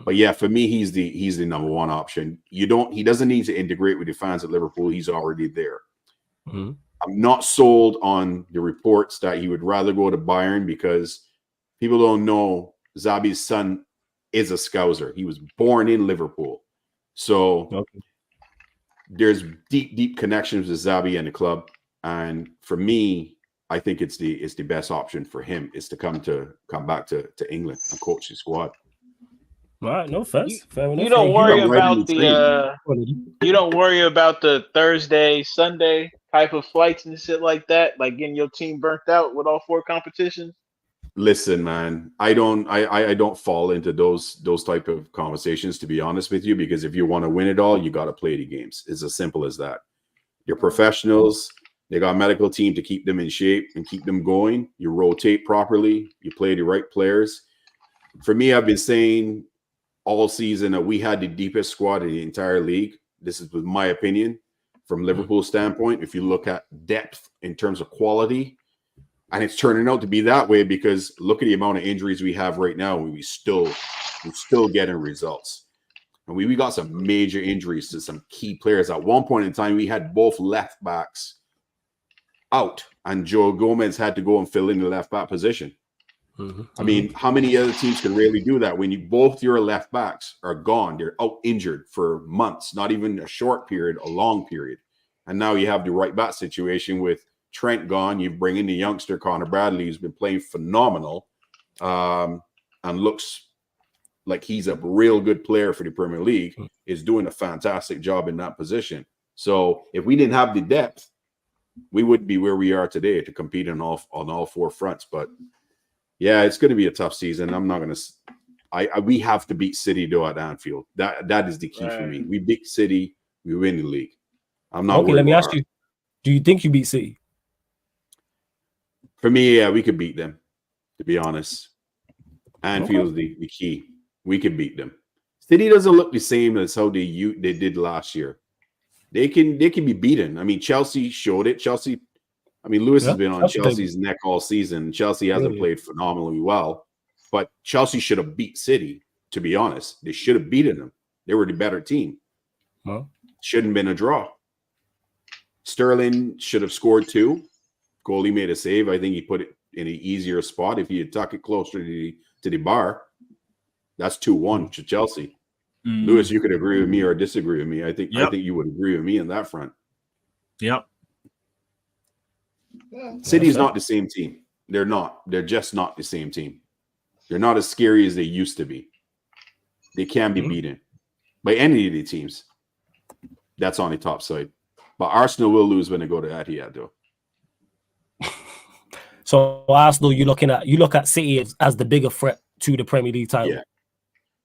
But yeah, for me, he's the number one option. He doesn't need to integrate with the fans at Liverpool. He's already there. Mm-hmm. I'm not sold on the reports that he would rather go to Bayern because people don't know Xabi's son is a Scouser. He was born in Liverpool. So there's deep connections with Xabi and the club. And for me, I think it's the best option for him is to come back to England and coach the squad. All right, no fuss. Fair enough. You don't worry about you don't worry about the Thursday, Sunday type of flights and shit like that, like getting your team burnt out with all 4 competitions. Listen, man, I don't fall into those type of conversations, to be honest with you, because if you want to win it all, you got to play the games. It's as simple as that. You're professionals. They got a medical team to keep them in shape and keep them going. You rotate properly. You play the right players. For me, I've been saying all season that we had the deepest squad in the entire league. This is my opinion from Liverpool's standpoint. If you look at depth in terms of quality, and it's turning out to be that way because look at the amount of injuries we have right now, and we're still getting results. And we got some major injuries to some key players. At one point in time, we had both left backs out, and Joe Gomez had to go and fill in the left back position. Mm-hmm. I mean, how many other teams can really do that when both your left backs are gone? They're out injured for months, not even a short period, a long period. And now you have the right back situation with Trent gone. You bring in the youngster Connor Bradley, who's been playing phenomenal and looks like he's a real good player for the Premier League, is doing a fantastic job in that position. So if we didn't have the depth, we wouldn't be where we are today to compete on all 4 fronts. But yeah, it's going to be a tough season. I'm not going to. We have to beat City though at Anfield. That is the key for me. We beat City, we win the league. I'm not. Okay, let me ask you: do you think you beat City? For me, yeah, we could beat them. To be honest, Anfield's the key. We can beat them. City doesn't look the same as how they did last year. They can be beaten. I mean, Chelsea showed it. Chelsea. I mean, Lewis has been on Chelsea's neck all season. Chelsea hasn't played phenomenally well, but Chelsea should have beat City, to be honest. They should have beaten them. They were the better team. Well, shouldn't have been a draw. Sterling should have scored 2. Goalie made a save. I think he put it in an easier spot. If he had tucked it closer to the bar, that's 2-1 to Chelsea. Lewis, you could agree with me or disagree with me. I think you would agree with me on that front. Yep. City is not the same team. They're not. They're just not the same team. They're not as scary as they used to be. They can be beaten by any of the teams. That's on the top side. But Arsenal will lose when they go to Etihad, though. So Arsenal, you look at City as the bigger threat to the Premier League title.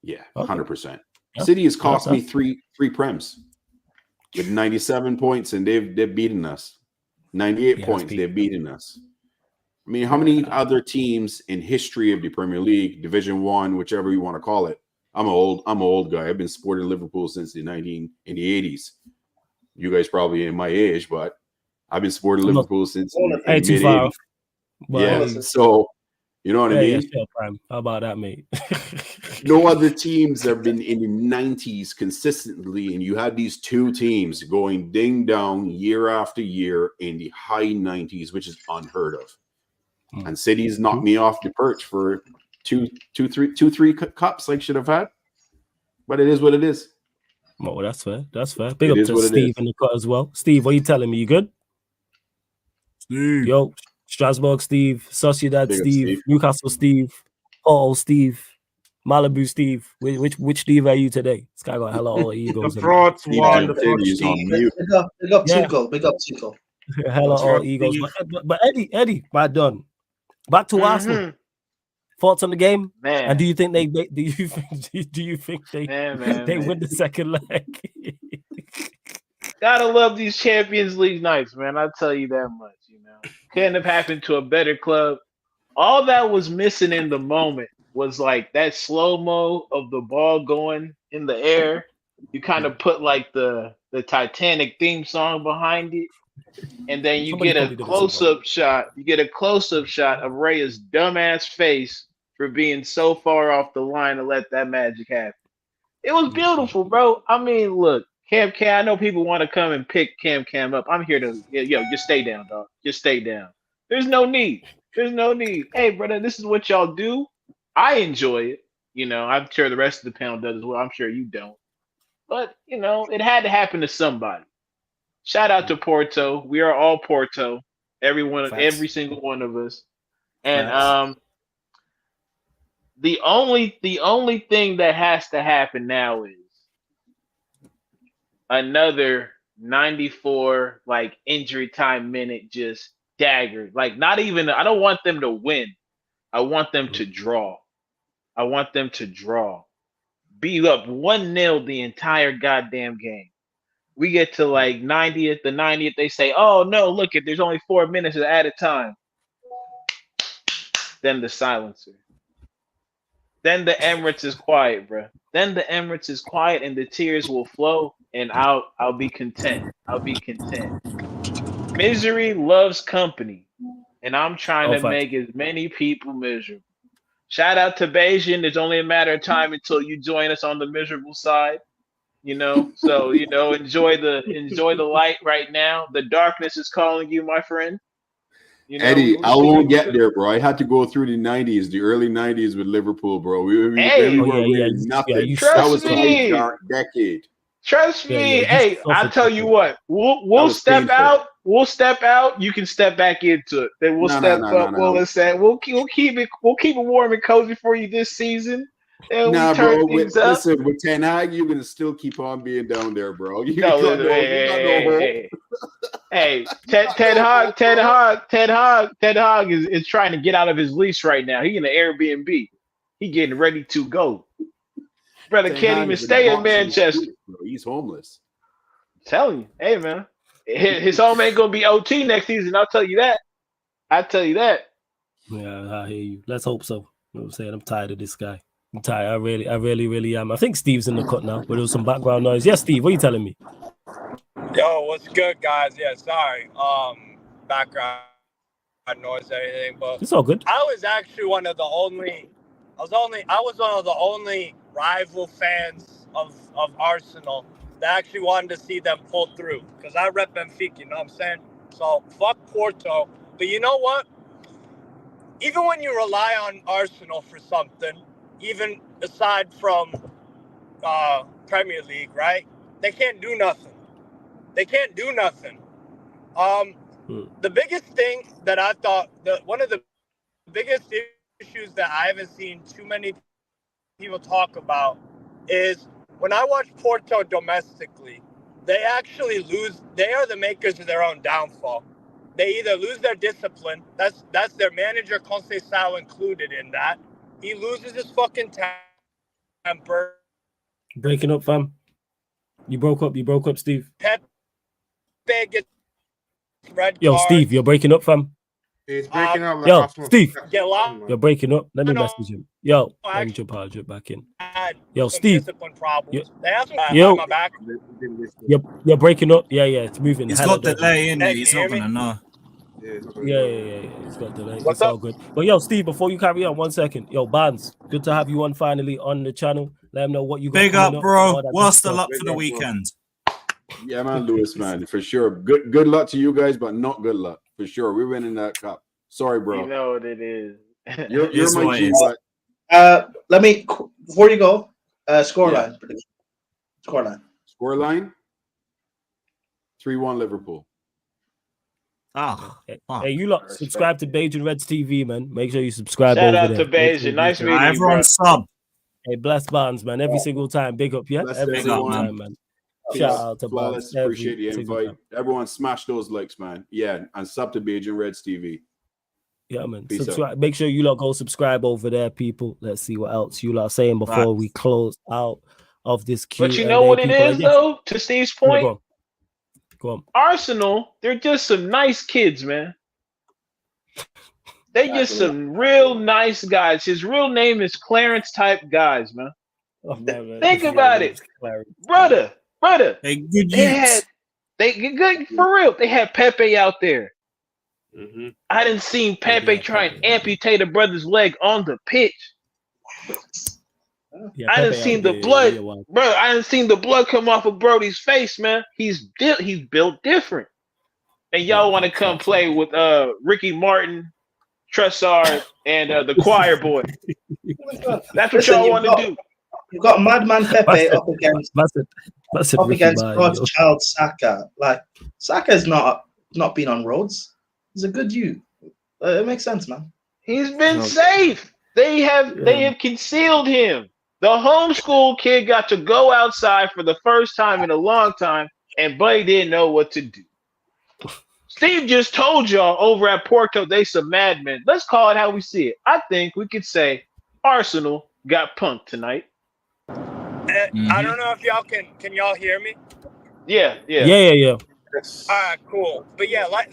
Yeah, 100%. City has cost me three prems. with 97 points, and they've beaten us. 98 points, they've beaten us. I mean, how many other teams in history of the Premier League, Division One, whichever you want to call it? I'm an old guy. I've been supporting Liverpool since the 80s. You guys probably in my age, but I've been supporting Liverpool since the mid 80s. Yeah, so you know what I mean? Yeah, sure, Prime. How about that, mate? No other teams have been in the 90s consistently, and you had these two teams going ding dong year after year in the high 90s, which is unheard of. And City's knocked me off the perch for two, three cups I should have had, but it is what it is. Oh, that's fair. That's fair. Big up to Steve in the cut as well. Steve, what are you telling me? You good? Steve. Yo, Strasbourg Steve, Sociedad Steve, Newcastle Steve, Porto Steve, Malibu Steve. Which Steve are you today? This guy got hella all egos. The fraud's one, the fraud Steve. Big up Tico. Big up Tico. Hella all egos. But Eddie, my done. Back to Arsenal. Thoughts on the game? Man. And do you think they win the second leg? Gotta love these Champions League nights, man. I'll tell you that much, you know. Couldn't have happened to a better club. All that was missing in the moment was like that slow-mo of the ball going in the air. You kind of put like the Titanic theme song behind it. And then you get a close-up shot. You get a close-up shot of Raya's dumbass face for being so far off the line to let that magic happen. It was beautiful, bro. I mean, look, Cam, I know people want to come and pick Cam up. I'm here to, just stay down, dog. Just stay down. There's no need. There's no need. Hey, brother, this is what y'all do. I enjoy it. You know, I'm sure the rest of the panel does as well. I'm sure you don't. But, you know, it had to happen to somebody. Shout out to Porto. We are all Porto. Every single one of us. And the only thing that has to happen now is another 94 like injury time minute just dagger. Like not even I don't want them to win. I want them to draw. I want them to draw. Be up 1-0 the entire goddamn game. We get to like the 90th, they say, oh no, look, there's only 4 minutes of added time. Then the silencer. Then the Emirates is quiet, bro. Then the Emirates is quiet and the tears will flow and I'll be content. I'll be content. Misery loves company. And I'm trying to make as many people miserable. Shout out to Beijing. It's only a matter of time until you join us on the miserable side. You know, so enjoy the light right now. The darkness is calling you, my friend. You know, Eddie, I won't get there, bro. I had to go through the 90s, the early 90s with Liverpool, bro. We were nothing. That was a dark decade. Trust me. Hey, I'll tell you what. We'll step out. We'll step out. You can step back into it. Then we'll step up. We'll keep it warm and cozy for you this season. Nah, bro. Listen, with Ten Hag, you're gonna still keep on being down there, bro. Hey, Ted Hag is trying to get out of his lease right now. He in the Airbnb. He getting ready to go. Brother can't even stay in Manchester. He's homeless. I'm telling you, hey man, his home ain't gonna be OT next season. I'll tell you that. Yeah, I hear you. Let's hope so. You know what I'm saying? I'm tired of this guy. I'm tired. I really am. I think Steve's in the cut now, but there was some background noise. Yes, Steve, what are you telling me? Yo, what's good, guys? Yeah, sorry. Background noise, everything, but it's all good. I was actually one of the only rival fans of Arsenal that actually wanted to see them pull through because I rep Benfica, you know what I'm saying? So fuck Porto. But you know what? Even when you rely on Arsenal for something, even aside from Premier League, right? They can't do nothing. The biggest thing that I thought, one of the biggest issues that I haven't seen too many people talk about is when I watch Porto domestically, they actually lose. They are the makers of their own downfall. They either lose their discipline. That's their manager, Conceição, included in that. He loses his fucking temper. Breaking up, fam. You broke up, Steve. Pepe gets red Yo, cards. Steve, you're breaking up, fam. He's breaking up. Like Yo, Arsenal. Steve, Get lost. you're breaking up. Let me No, message him. Yo, let me actually jump out, jump back in. had Yo, some Steve. discipline problems. Yo, They have some yo. on my back. You're breaking up. Yeah, it's moving. He's Hello, got delay in Hey, it. He's can you not hear gonna me? know. Yeah. It's got delay. What's It's all up? good. But yo, Steve, before you carry on, 1 second. Yo, Barnes, good to have you on finally on the channel. Let them know what you got Big coming up, bro. all that good What's the stuff. luck for the weekend? Yeah, man, Lewis, man, for sure. Good luck to you guys, but not good luck for sure. We're winning that cup. Sorry, bro. You know what it is. You're my G, but Let me before you go. Scoreline. Scoreline 3-1 Liverpool. Hey, you lot, subscribe to Bajan Reds TV, man. Make sure you subscribe Shout over out there. to Bajan. Nice meeting you, bro. Everyone sub. Hey, bless Barnes, man. Every single time. Big up, yeah? Bless Every single everyone. time, man. Peace. Shout out to Flawless. Barnes. Appreciate the Every single invite. time. Everyone smash those likes, man. Yeah, and sub to Bajan Reds TV. Yeah, man. Peace Subscribe. Make sure you lot go subscribe over there, people. Let's see what else you lot are saying before we close out of this Q&A. But you know what it people. is, though? To Steve's point, go on. Arsenal, they're just some nice kids, man. They just some real nice guys. His real name is Clarence type guys, man. Oh, man. Think about it, brother. They good good for real. They had Pepe out there. I didn't see Pepe try and amputate a brother's leg on the pitch. I didn't seen the blood, bro. I didn't seen the blood come off of Brody's face, man. He's built different. And y'all want to come play with Ricky Martin, Tressard, and the choir boy. That's what y'all want to do. You've got Madman Pepe up against Godchild Saka. Like Saka's not been on roads. He's a good youth. It makes sense, man. He's been safe. They have concealed him. The homeschool kid got to go outside for the first time in a long time, and Buddy didn't know what to do. Steve just told y'all over at Porto they some madmen. Let's call it how we see it. I think we could say Arsenal got punked tonight. I don't know if y'all can y'all hear me? Yeah. All right, cool. But yeah, like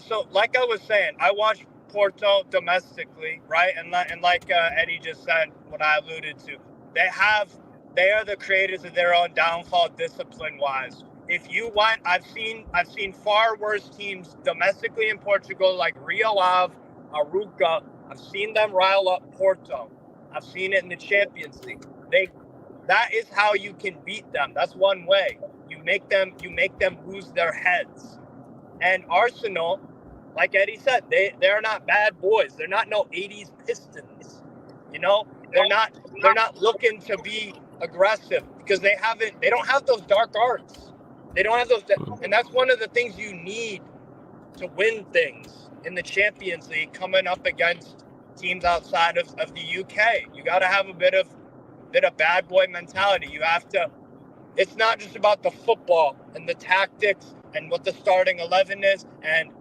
I was saying, I watch Porto domestically, right? And like Eddie just said, what I alluded to, they are the creators of their own downfall, discipline-wise. If you want, I've seen far worse teams domestically in Portugal, like Rio Ave, Aruca. I've seen them rile up Porto. I've seen it in the Champions League. That is how you can beat them. That's one way. You make them lose their heads. And Arsenal, like Eddie said, they're not bad boys. They're not no 80s Pistons. You know, they're not looking to be aggressive because they don't have those dark arts. They don't have those, and that's one of the things you need to win things in the Champions League coming up against teams outside of the UK. You got to have a bit of bad boy mentality. You have to. It's not just about the football and the tactics and what the starting 11 is and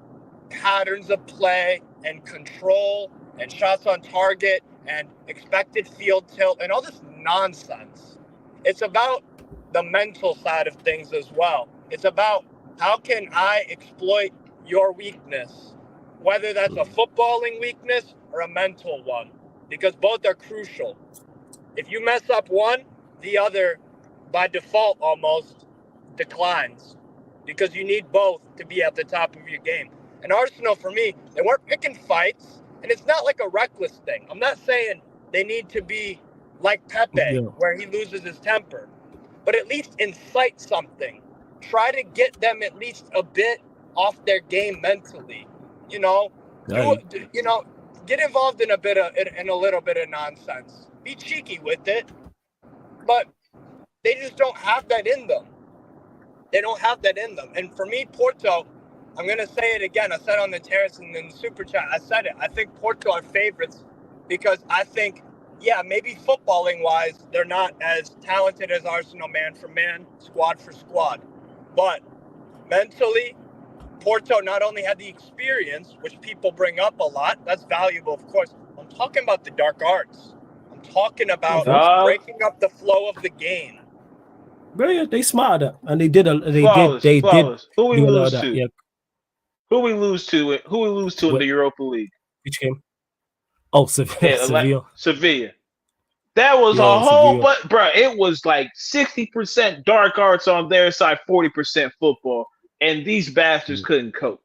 patterns of play and control and shots on target and expected field tilt and all this nonsense. It's about the mental side of things as well. It's about how can I exploit your weakness, whether that's a footballing weakness or a mental one, because both are crucial. If you mess up one, the other, by default, almost declines because you need both to be at the top of your game. And Arsenal, for me, they weren't picking fights, and it's not like a reckless thing. I'm not saying they need to be like Pepe, where he loses his temper, but at least incite something. Try to get them at least a bit off their game mentally. You know, get involved in a little bit of nonsense. Be cheeky with it, but they just don't have that in them. They don't have that in them. And for me, Porto, I'm going to say it again. I said on the terrace and in the super chat, I said it. I think Porto are favorites because I think, maybe footballing wise, they're not as talented as Arsenal man for man, squad for squad. But mentally, Porto not only had the experience, which people bring up a lot, that's valuable, of course. I'm talking about the dark arts. I'm talking about breaking up the flow of the game. Bro, yeah, they smarted up, and they did. Flawless. Who we do a lot of lose that. to? Yeah. Who we lose to? Who we lose to in the Europa League? Which game? Oh, Sevilla. Sevilla. That was a whole, but bro, it was like 60% dark arts on their side, 40% football, and these bastards couldn't cope.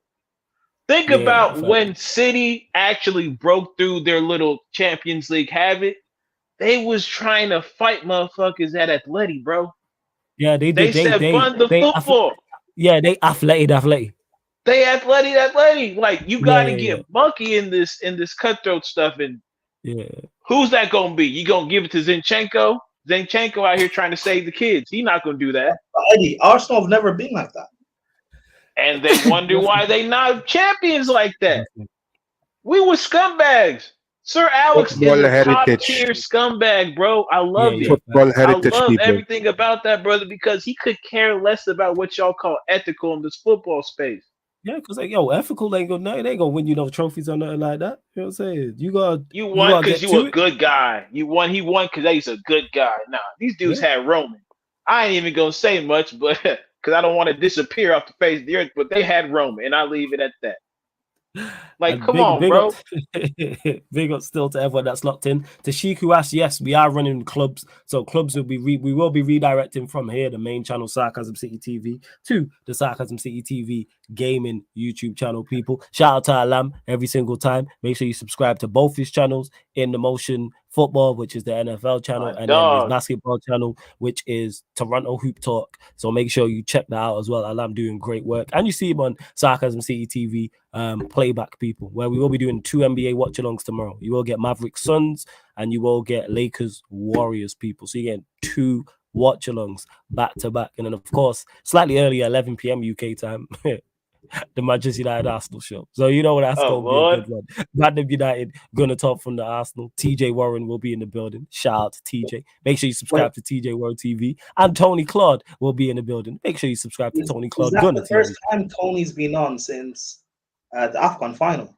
Think about when City actually broke through their little Champions League habit. They was trying to fight motherfuckers at Atleti, bro. Yeah, they did. They said fund the football. They athletic. They athletic. Like you got to get monkey in this cutthroat stuff. And who's that gonna be? You gonna give it to Zinchenko? Zinchenko out here trying to save the kids. He's not gonna do that. Eddie, Arsenal have never been like that. And they wonder why they not champions like that. We were scumbags. Sir Alex is a top-tier scumbag, bro. I love it. I love everything about that, brother, because he could care less about what y'all call ethical in this football space. Yeah, because ethical ain't gonna win you no trophies or nothing like that. You know what I'm saying? You won because you a good guy. He won because he's a good guy. Nah, these dudes had Roman. I ain't even gonna say much, but because I don't want to disappear off the face of the earth, but they had Roman, and I leave it at that. Like, come on, bro. Big up still to everyone that's locked in. Tashiku asks, yes, we are running clubs. So clubs will be we will be redirecting from here, the main channel, Sarcasm City TV, to the Sarcasm City TV gaming YouTube channel, people. Shout out to Alam every single time. Make sure you subscribe to both his channels, In the Motion Football, which is the NFL channel, and then his basketball channel, which is Toronto Hoop Talk. So make sure you check that out as well. Alam doing great work. And you see him on Sarcasm City TV playback, people, where we will be doing 2 NBA watch-alongs tomorrow. You will get Mavericks Suns and you will get Lakers Warriors, people. So you're getting 2 watch-alongs back-to-back. And then, of course, slightly earlier, 11 p.m. UK time, the Manchester United Arsenal show. So you know that's going to be a good one. Random United gonna talk from the Arsenal. TJ Warren will be in the building. Shout out to TJ. Make sure you subscribe to TJ Warren TV. And Tony Claude will be in the building. Make sure you subscribe to Tony Claude. Is that the first time Tony's been on since the AFCON final?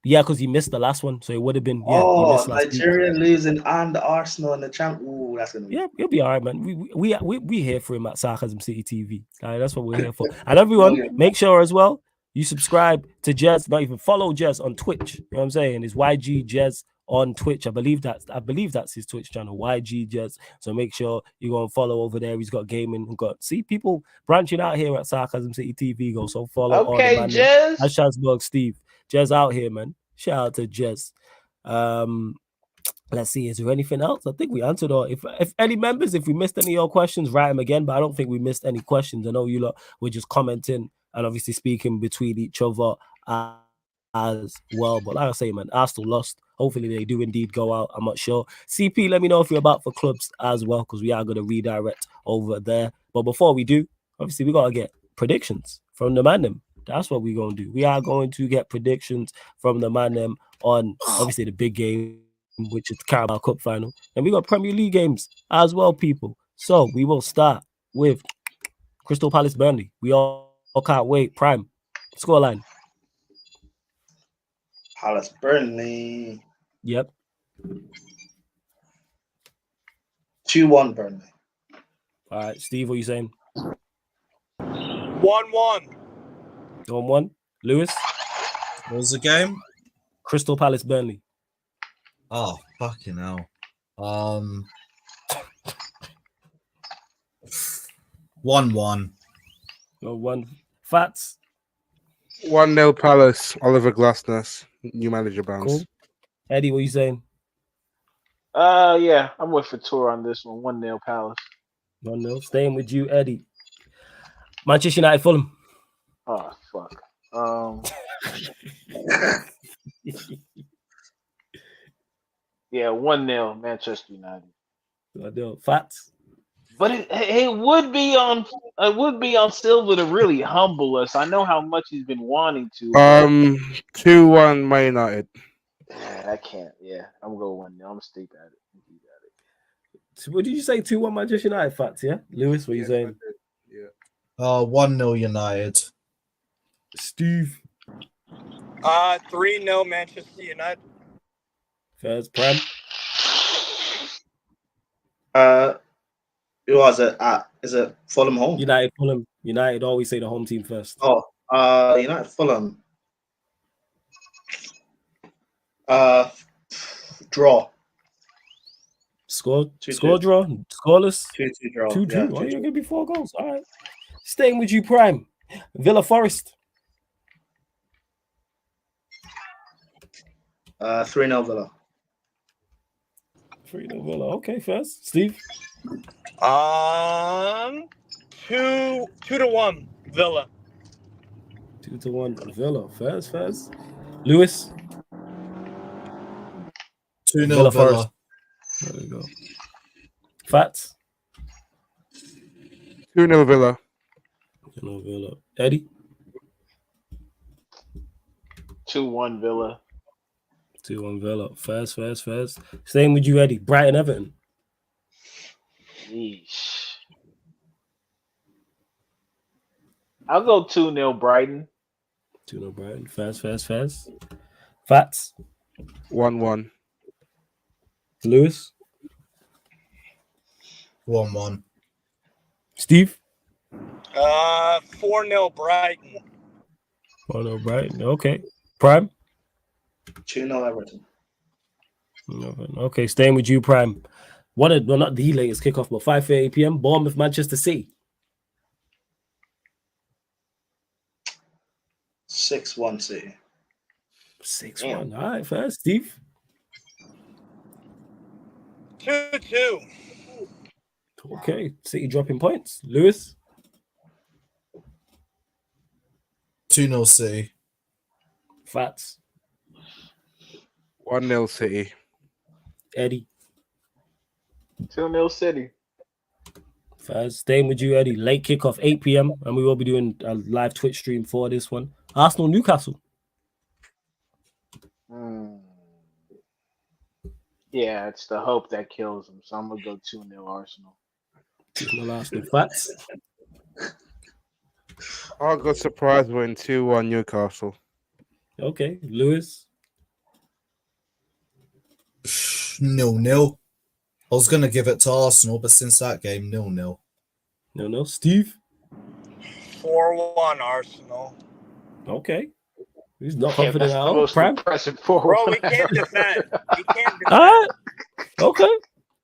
Yeah, because he missed the last one, so it would have been. Nigeria losing and Arsenal in the champ. Ooh, that's gonna be. Yeah, he'll be all right, man. We here for him at Sarcasm City TV. That's what we're here for. And everyone, make sure as well you subscribe to Jez. Not even follow Jez on Twitch. You know what I'm saying? It's YG Jez on Twitch. I believe that's his Twitch channel, YG Jez. So make sure you go and follow over there. He's got gaming. See people branching out here at Sarcasm City TV. Go so follow. Okay, Jez. Ashasburg Steve. Jez out here, man. Shout out to Jez. Let's see. Is there anything else? I think we answered all. If any members, if we missed any of your questions, write them again. But I don't think we missed any questions. I know you lot were just commenting and obviously speaking between each other as well. But like I say, man, Arsenal lost. Hopefully they do indeed go out. I'm not sure. CP, let me know if you're about for clubs as well, because we are going to redirect over there. But before we do, obviously we got to get predictions from the man them. That's what we're going to do. We are going to get predictions from the man them on obviously the big game, which is the Carabao Cup final. And we got Premier League games as well, people. So we will start with Crystal Palace Burnley. We all can't wait. Prime scoreline. Palace Burnley. Yep. 2-1 Burnley. All right, Steve, what are you saying? 1-1. 1-1. Lewis? What was the game? Crystal Palace Burnley. Oh, fucking hell. 1-1. 1-1. Fats? 1-0 Palace. Oliver Glasner. New manager bounce. Cool. Eddie, what are you saying? Yeah, I'm with Fatura on this one. 1-0 Palace. 1-0. Staying with you, Eddie. Manchester United Fulham. Oh, fuck. Yeah, 1-0 Manchester United. 1-0. Fats. But it would be on Silva to really humble us. I know how much he's been wanting to. 2-1 Man United. Yeah, I can't. Yeah, I'm going 1-0. I'm steep at it. So what did you say? 2-1 Manchester United, Fats? Yeah, Lewis, what are you saying? Yeah. 1-0 United. Steve. 3-0 Manchester United. First, Prem. Who was it? Is it Fulham home? United, Fulham. United always say the home team first. Oh, United, Fulham. Draw. Score 2-2. draw, scoreless. 2-2 draw. 2-2. Yeah, Oh, 2-2. you're gonna be 4 goals. All right. Staying with you, Prime. Villa Forest. 3-0 Villa. 3-0 Villa. Okay, first. Steve. 2-1 Villa. 2-1 Villa. First. Lewis. 2-0 Villa Villa. Forest. There we go. Fats. 2-0 Villa. 2-0 Villa. Eddie. 2-1 Villa. 2-1 Villa. First. Staying with you, Eddie. Brighton Everton. Yeesh. I'll go 2-0 Brighton. 2-0 Brighton. First. Fats. 1-1. Lewis. 1-1. Steve. 4-0 Brighton. 4-0 Brighton. Okay. Prime. 2-0 Everton. Okay, staying with you, Prime. Not the latest kickoff, but 5:30 p.m. Bournemouth, Manchester City. 6-1 City. 6-1. All right, first. Steve. 2-2. Okay, City dropping points. Lewis. 2-0 City. Fats. 1-0 City. Eddie. 2-0 City. First, staying with you, Eddie. Late kickoff, 8 p.m. And we will be doing a live Twitch stream for this one. Arsenal, Newcastle. Yeah, it's the hope that kills them. So I'm gonna go 2-0 Arsenal. 2-0 Arsenal. Fats. I'll go surprise win 2-1 Newcastle. Okay, Lewis. 0-0. I was gonna give it to Arsenal, but since that game, 0-0. No. Steve. 4-1 Arsenal. Okay. He's not confident at all. Most Prime. impressive Bro, forward. we can't defend. We can't defend. All right. Okay.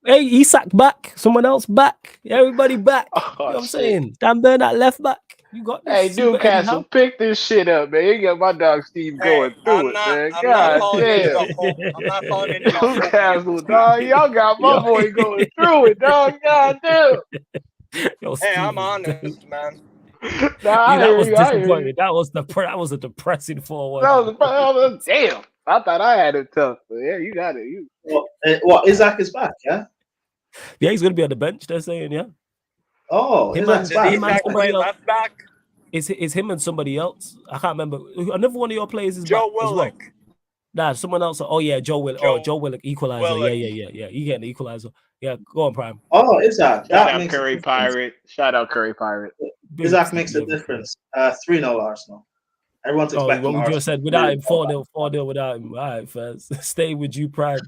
Hey, Isak back. Someone else back. Everybody back. Oh, You know what I'm shit. saying? Dan Burn at left back. You got this. Hey, You got Eddie Newcastle, Howe. pick this shit up, man. You got my dog Steve going through it, man. I'm not God calling damn. any of I'm not calling any of Newcastle, dog. Y'all got my boy going through it, dog. God damn. Yo, Hey, I'm Steve, honest, man. Nah, that was I hear you. disappointing. That was a depressing 4-1. That was damn. I thought I had it tough, but yeah, you got it. What? Isaac is back, yeah? Yeah, he's gonna be on the bench. They're saying, yeah. Oh, Him Isaac's and- back. him and Isak somebody play else. left back. Is him and somebody else? I can't remember. Another one of your players is Joe back as well. Willock. Nah, someone else. Oh yeah, Joe Willock. Joe- Oh, Joe Willock, equalizer. Willock. Yeah. He getting the equalizer. Yeah, go on, Prime. Oh, Isaac. Shout That out makes a Curry difference. Pirate. Shout out Curry Pirate. Isaac makes a difference. 3-0 Arsenal. Everyone's Oh, expecting what we Arsenal. just said without him, 4-0 without him. All right, first. Stay with you, Prime.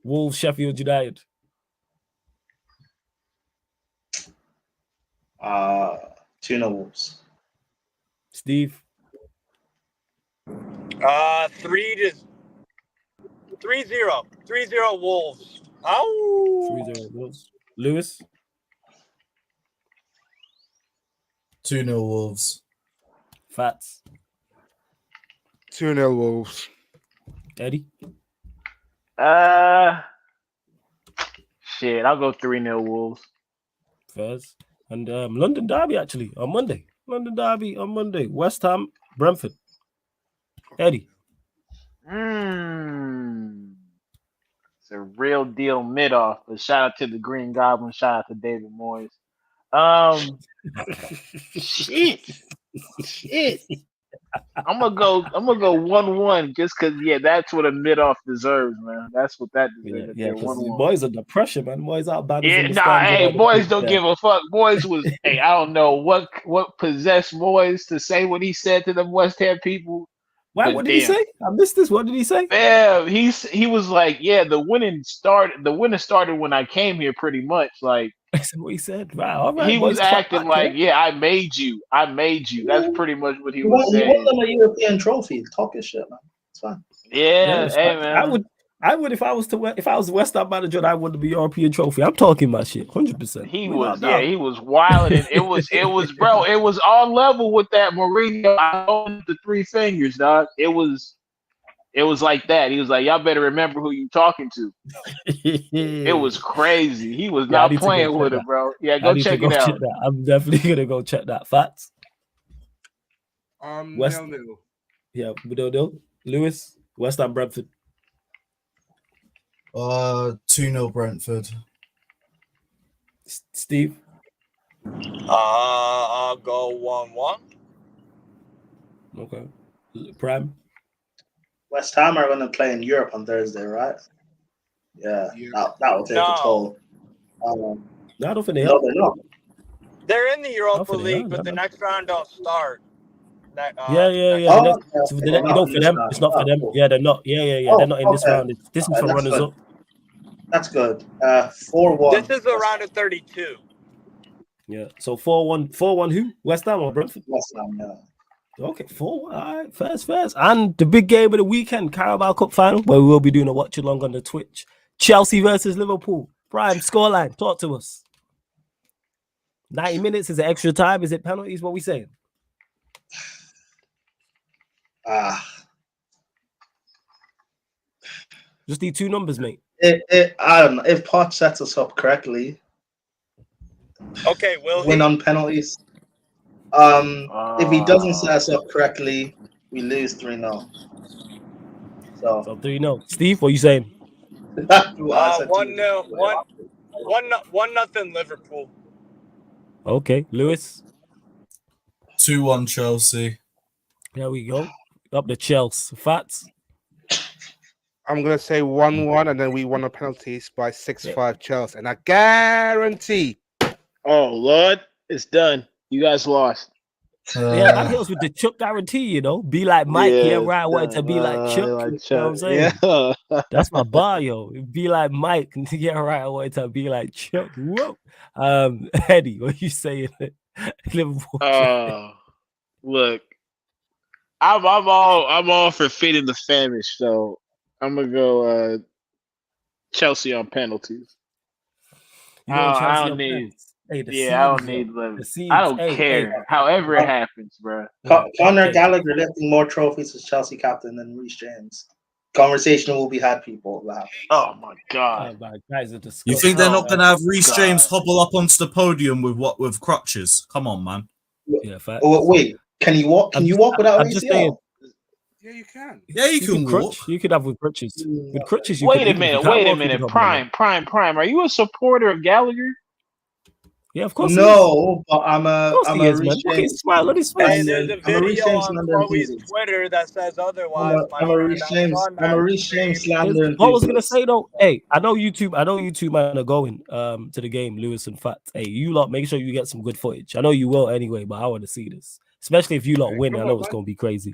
Wolves, Sheffield United. 2-0 Wolves. Steve. 3-0. 3-0 Wolves. Oh. 3-0 Wolves. Lewis. 2-0 Wolves. Fats. 2-0 Wolves. Eddie. Shit, I'll go 3-0 Wolves. First. And London Derby actually on Monday. London Derby on Monday. West Ham, Brentford. Eddie. It's a real deal mid-off. But shout out to the Green Goblin. Shout out to David Moyes. Shit. I'm gonna go 1-1 just because that's what a mid-off deserves, man. That's what that deserves. Yeah, because 1-1. boys under pressure, man. Boys out bad. Boys don't give a fuck. Boys was I don't know what possessed Moyes to say what he said to them West Ham people, Why? What did he say? I missed this. What did he say? Yeah, he was like, yeah, the winning started when I came here, pretty much. Like That's what he said. Wow, all right, he was boys, clap acting back, like, yeah. yeah, I made you. That's pretty much what he You was won saying. them a European trophy. Talk your shit, man. It's fine. Yeah, it's hey fine. man. I would if I was West Ham manager, I would be European trophy. I'm talking my shit, 100%. He was wild, and it was bro, it was on level with that Mourinho. I own the 3 fingers, dog. It was like that. He was like, y'all better remember who you talking to. It was crazy. He was Yeah, I not need to go playing check with that. it, bro. Yeah, I go need to check go it out. check that. I'm definitely gonna go check that. Facts. West. 0-0. Yeah, we don't know. Lewis, West Ham, Brentford. 2-0 Brentford. Steve. I'll go 1-1. Okay. Prime. West Ham are going to play in Europe on Thursday, right? Yeah, that will take a toll. No, I don't think they no, are. they're not. They're in the Europa they League, are, but the no. next round don't start. Yeah. Oh, So okay. you know, for them, it's not for them. Yeah, they're not. Yeah. Oh, They're not in this okay. round. This is for That's runners good. up. That's good. 4-1. This is a round of 32. Yeah. So 4-1. 4-1 who? West Ham or Brentford? West Ham, yeah. Okay, 4-1. All right, first. And the big game of the weekend, Carabao Cup final, where we will be doing a watch along on the Twitch. Chelsea versus Liverpool. Prime scoreline. Talk to us. 90 minutes, is it extra time? Is it penalties? What we saying? Just need 2 numbers, mate. I don't know. If Poch sets us up correctly, okay, will win on penalties. If he doesn't set us up correctly, we lose 3-0. So 3-0. Steve, what are you saying? 1-0. 1-0 Liverpool. Okay, Lewis. 2-1 Chelsea. There we go. Up the Chelsea. Fats. I'm gonna say 1-1, and then we won on penalties by 6-5 Chelsea, and I guarantee. Oh Lord, it's done. You guys lost. Yeah, that hills with the Chuck guarantee, you know. Be like Mike, yeah, right. I wanted to be like Chuck. You know what I'm saying? Yeah. That's my bar, yo. Be like Mike. Yeah, right. I wanted to be like Chuck. Whoa. Eddie, what you saying? Liverpool. Look, I'm all for feeding the famished, so I'm gonna go Chelsea on penalties. I don't need. Hey, I don't need. I don't care. However it happens, bro. Conor Gallagher lifting more trophies as Chelsea captain than Reece James. Conversation will be had, people. Oh my god! Guys are disgusting. You think they're not going to have Reece James hobble up onto the podium with crutches? Come on, man. Yeah, fact. Wait, can you walk? Can you walk without ACL? Just saying. Yeah, you can. Yeah, you can walk. You could have with crutches. With crutches, you Wait a minute. Prime. Are you a supporter of Gallagher? Yeah, of course. No, but I'm a Reece James. Smile. Let me smile. Hey, there's a video on Chloe's Twitter that says otherwise. I'm a Reece James. I'm a Reece James slander. What I was gonna say though, hey, I know YouTube man are going to the game, Lewis and Fat. Hey, you lot, make sure you get some good footage. I know you will anyway, but I want to see this. Especially if you lot win. I know it's gonna be crazy.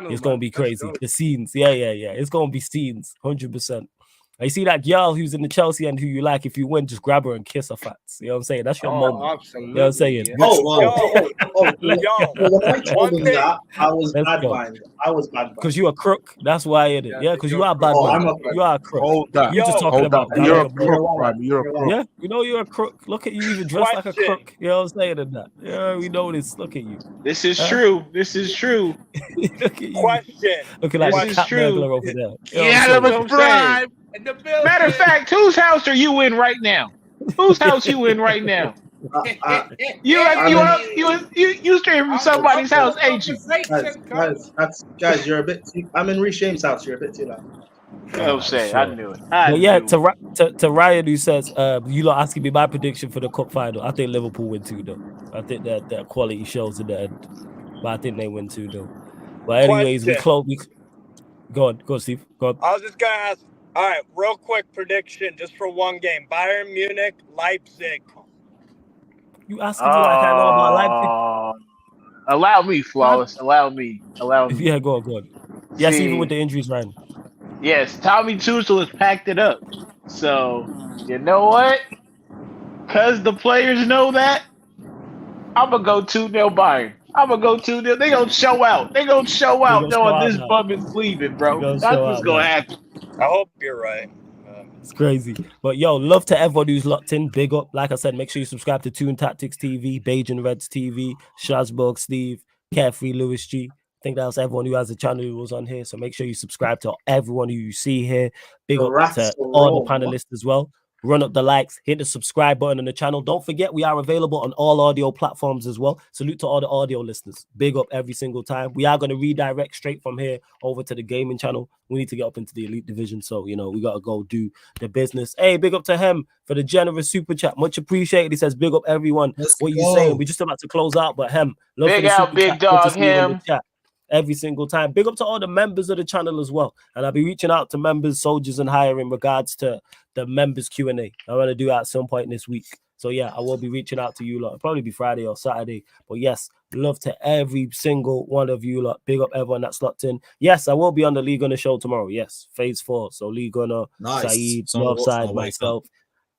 It's gonna be crazy. The scenes, yeah. It's gonna be scenes, 100%. You see that girl who's in the Chelsea end who you like, if you win, just grab her and kiss her, Fats. You know what I'm saying? That's your moment. Absolutely. You know what I'm saying? When I told him that, I was bad mind. Because you a crook. That's why it is. Yeah, because you are bad mind. You are a crook. Hold that. You're just talking about that. You're a crook, man. You're a crook. Yeah, we know you're a crook. Look at you, even dressed like a crook. You know what I'm saying? And that. Yeah, we know this. Look at you. This is true. This is true. Look at you. Question. Looking like This a is cat true. burglar over there. Yeah, that's Prime. Matter of fact, whose house are you in right now? Whose house you in right now? You stream from somebody's house, ain't you? Guys, you're a bit. I'm in Reece James' house. You're a bit too loud. I'm saying, sure. I knew it. To Ryan who says, you lot asking me my prediction for the cup final. I think Liverpool win 2 though. I think that quality shows in the end, but I think they win 2 though. But anyways, we close. Go on, Steve. Go on. I was just gonna ask. All right, real quick prediction, just for one game: Bayern Munich, Leipzig. You asking me like I know about Leipzig? Allow me, flawless. Allow me. Yeah, go on. Yes, even with the injuries, Ryan. Yes, Tommy Tuchel has packed it up. So, you know what? Because the players know that, I'm going to go 2-0 Bayern. I'm going to go 2-0. They going to show out. They going to show They out gonna show knowing out this now. bum is leaving, bro. gonna That's show what's out going to now. happen. I hope you're right. It's crazy. But yo, love to everyone who's locked in. Big up. Like I said, make sure you subscribe to Toon Tactics TV, Bajan Reds TV, Strasbourg Steve, Carefree Lewis G. I think that's everyone who has a channel who was on here. So make sure you subscribe to everyone who you see here. Big up to all the panelists as well. Run up the likes, hit the subscribe button on the channel. Don't forget, we are available on all audio platforms as well. Salute to all the audio listeners. Big up every single time. We are going to redirect straight from here over to the gaming channel. We need to get up into the elite division. So, you know, we got to go do the business. Hey, big up to him for the generous super chat. Much appreciated. He says, big up everyone. What are you saying? We're just about to close out, but love big for the out, super big chat. dog, Good to see you in the him. chat every single time. Big up to all the members of the channel as well. And I'll be reaching out to members, soldiers, and higher in regards to the members Q&A. I want to do that at some point this week. So yeah, I will be reaching out to you lot. It'll probably be Friday or Saturday. But yes, love to every single one of you lot. Big up everyone that's locked in. Yes, I will be on the League Gunner show tomorrow. Yes, phase 4. So League Gunner, Saeed, Northside, myself.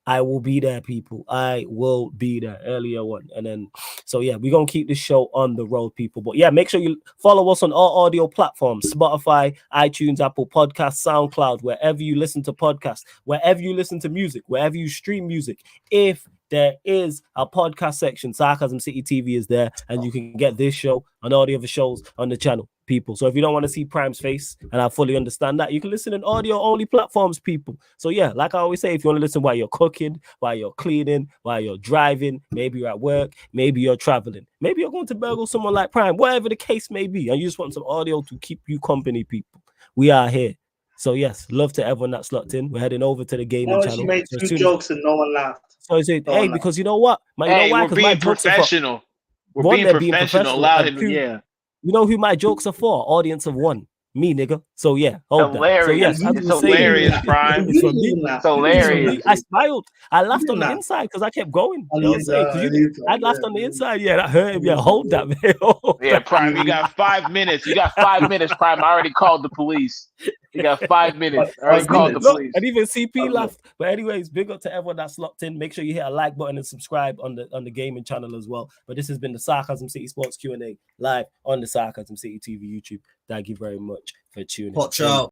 I will be there, people. I will be there. Earlier one. And then, so yeah, we're going to keep this show on the road, people. But yeah, make sure you follow us on all audio platforms, Spotify, iTunes, Apple Podcasts, SoundCloud, wherever you listen to podcasts, wherever you listen to music, wherever you stream music. If there is a podcast section, Sarcasm City TV is there, and you can get this show and all the other shows on the channel, people. So if you don't want to see Prime's face, and I fully understand that, you can listen in audio-only platforms, people. So yeah, like I always say, if you want to listen while you're cooking, while you're cleaning, while you're driving, maybe you're at work, maybe you're traveling, maybe you're going to burgle someone like Prime, whatever the case may be, and you just want some audio to keep you company, people, we are here. So yes, love to everyone that's locked in. We're heading over to the gaming channel. You made two jokes and no one laughed. So I said, hey, because you know what? You know why? We're being professional. We're being professional. Allow him, yeah. You know who my jokes are for? Audience of one. Me, nigga. So yeah, hold hilarious. that. So yes, it's hilarious, Prime. It's for me. It's hilarious. I smiled. I laughed on the inside because I kept going. You know what I'm saying? I laughed on the inside. Yeah, that hurt me. Yeah, hold that, man. Yeah, Prime, you got 5 minutes. You got 5 minutes, Prime. I already called the police. You got 5 minutes. I already called the police. And even CP laughed. But anyways, big up to everyone that's locked in. Make sure you hit a like button and subscribe on the gaming channel as well. But this has been the Sarcasm City Sports Q&A live on the Sarcasm City TV YouTube. Thank you very much for tuning in. Watch out.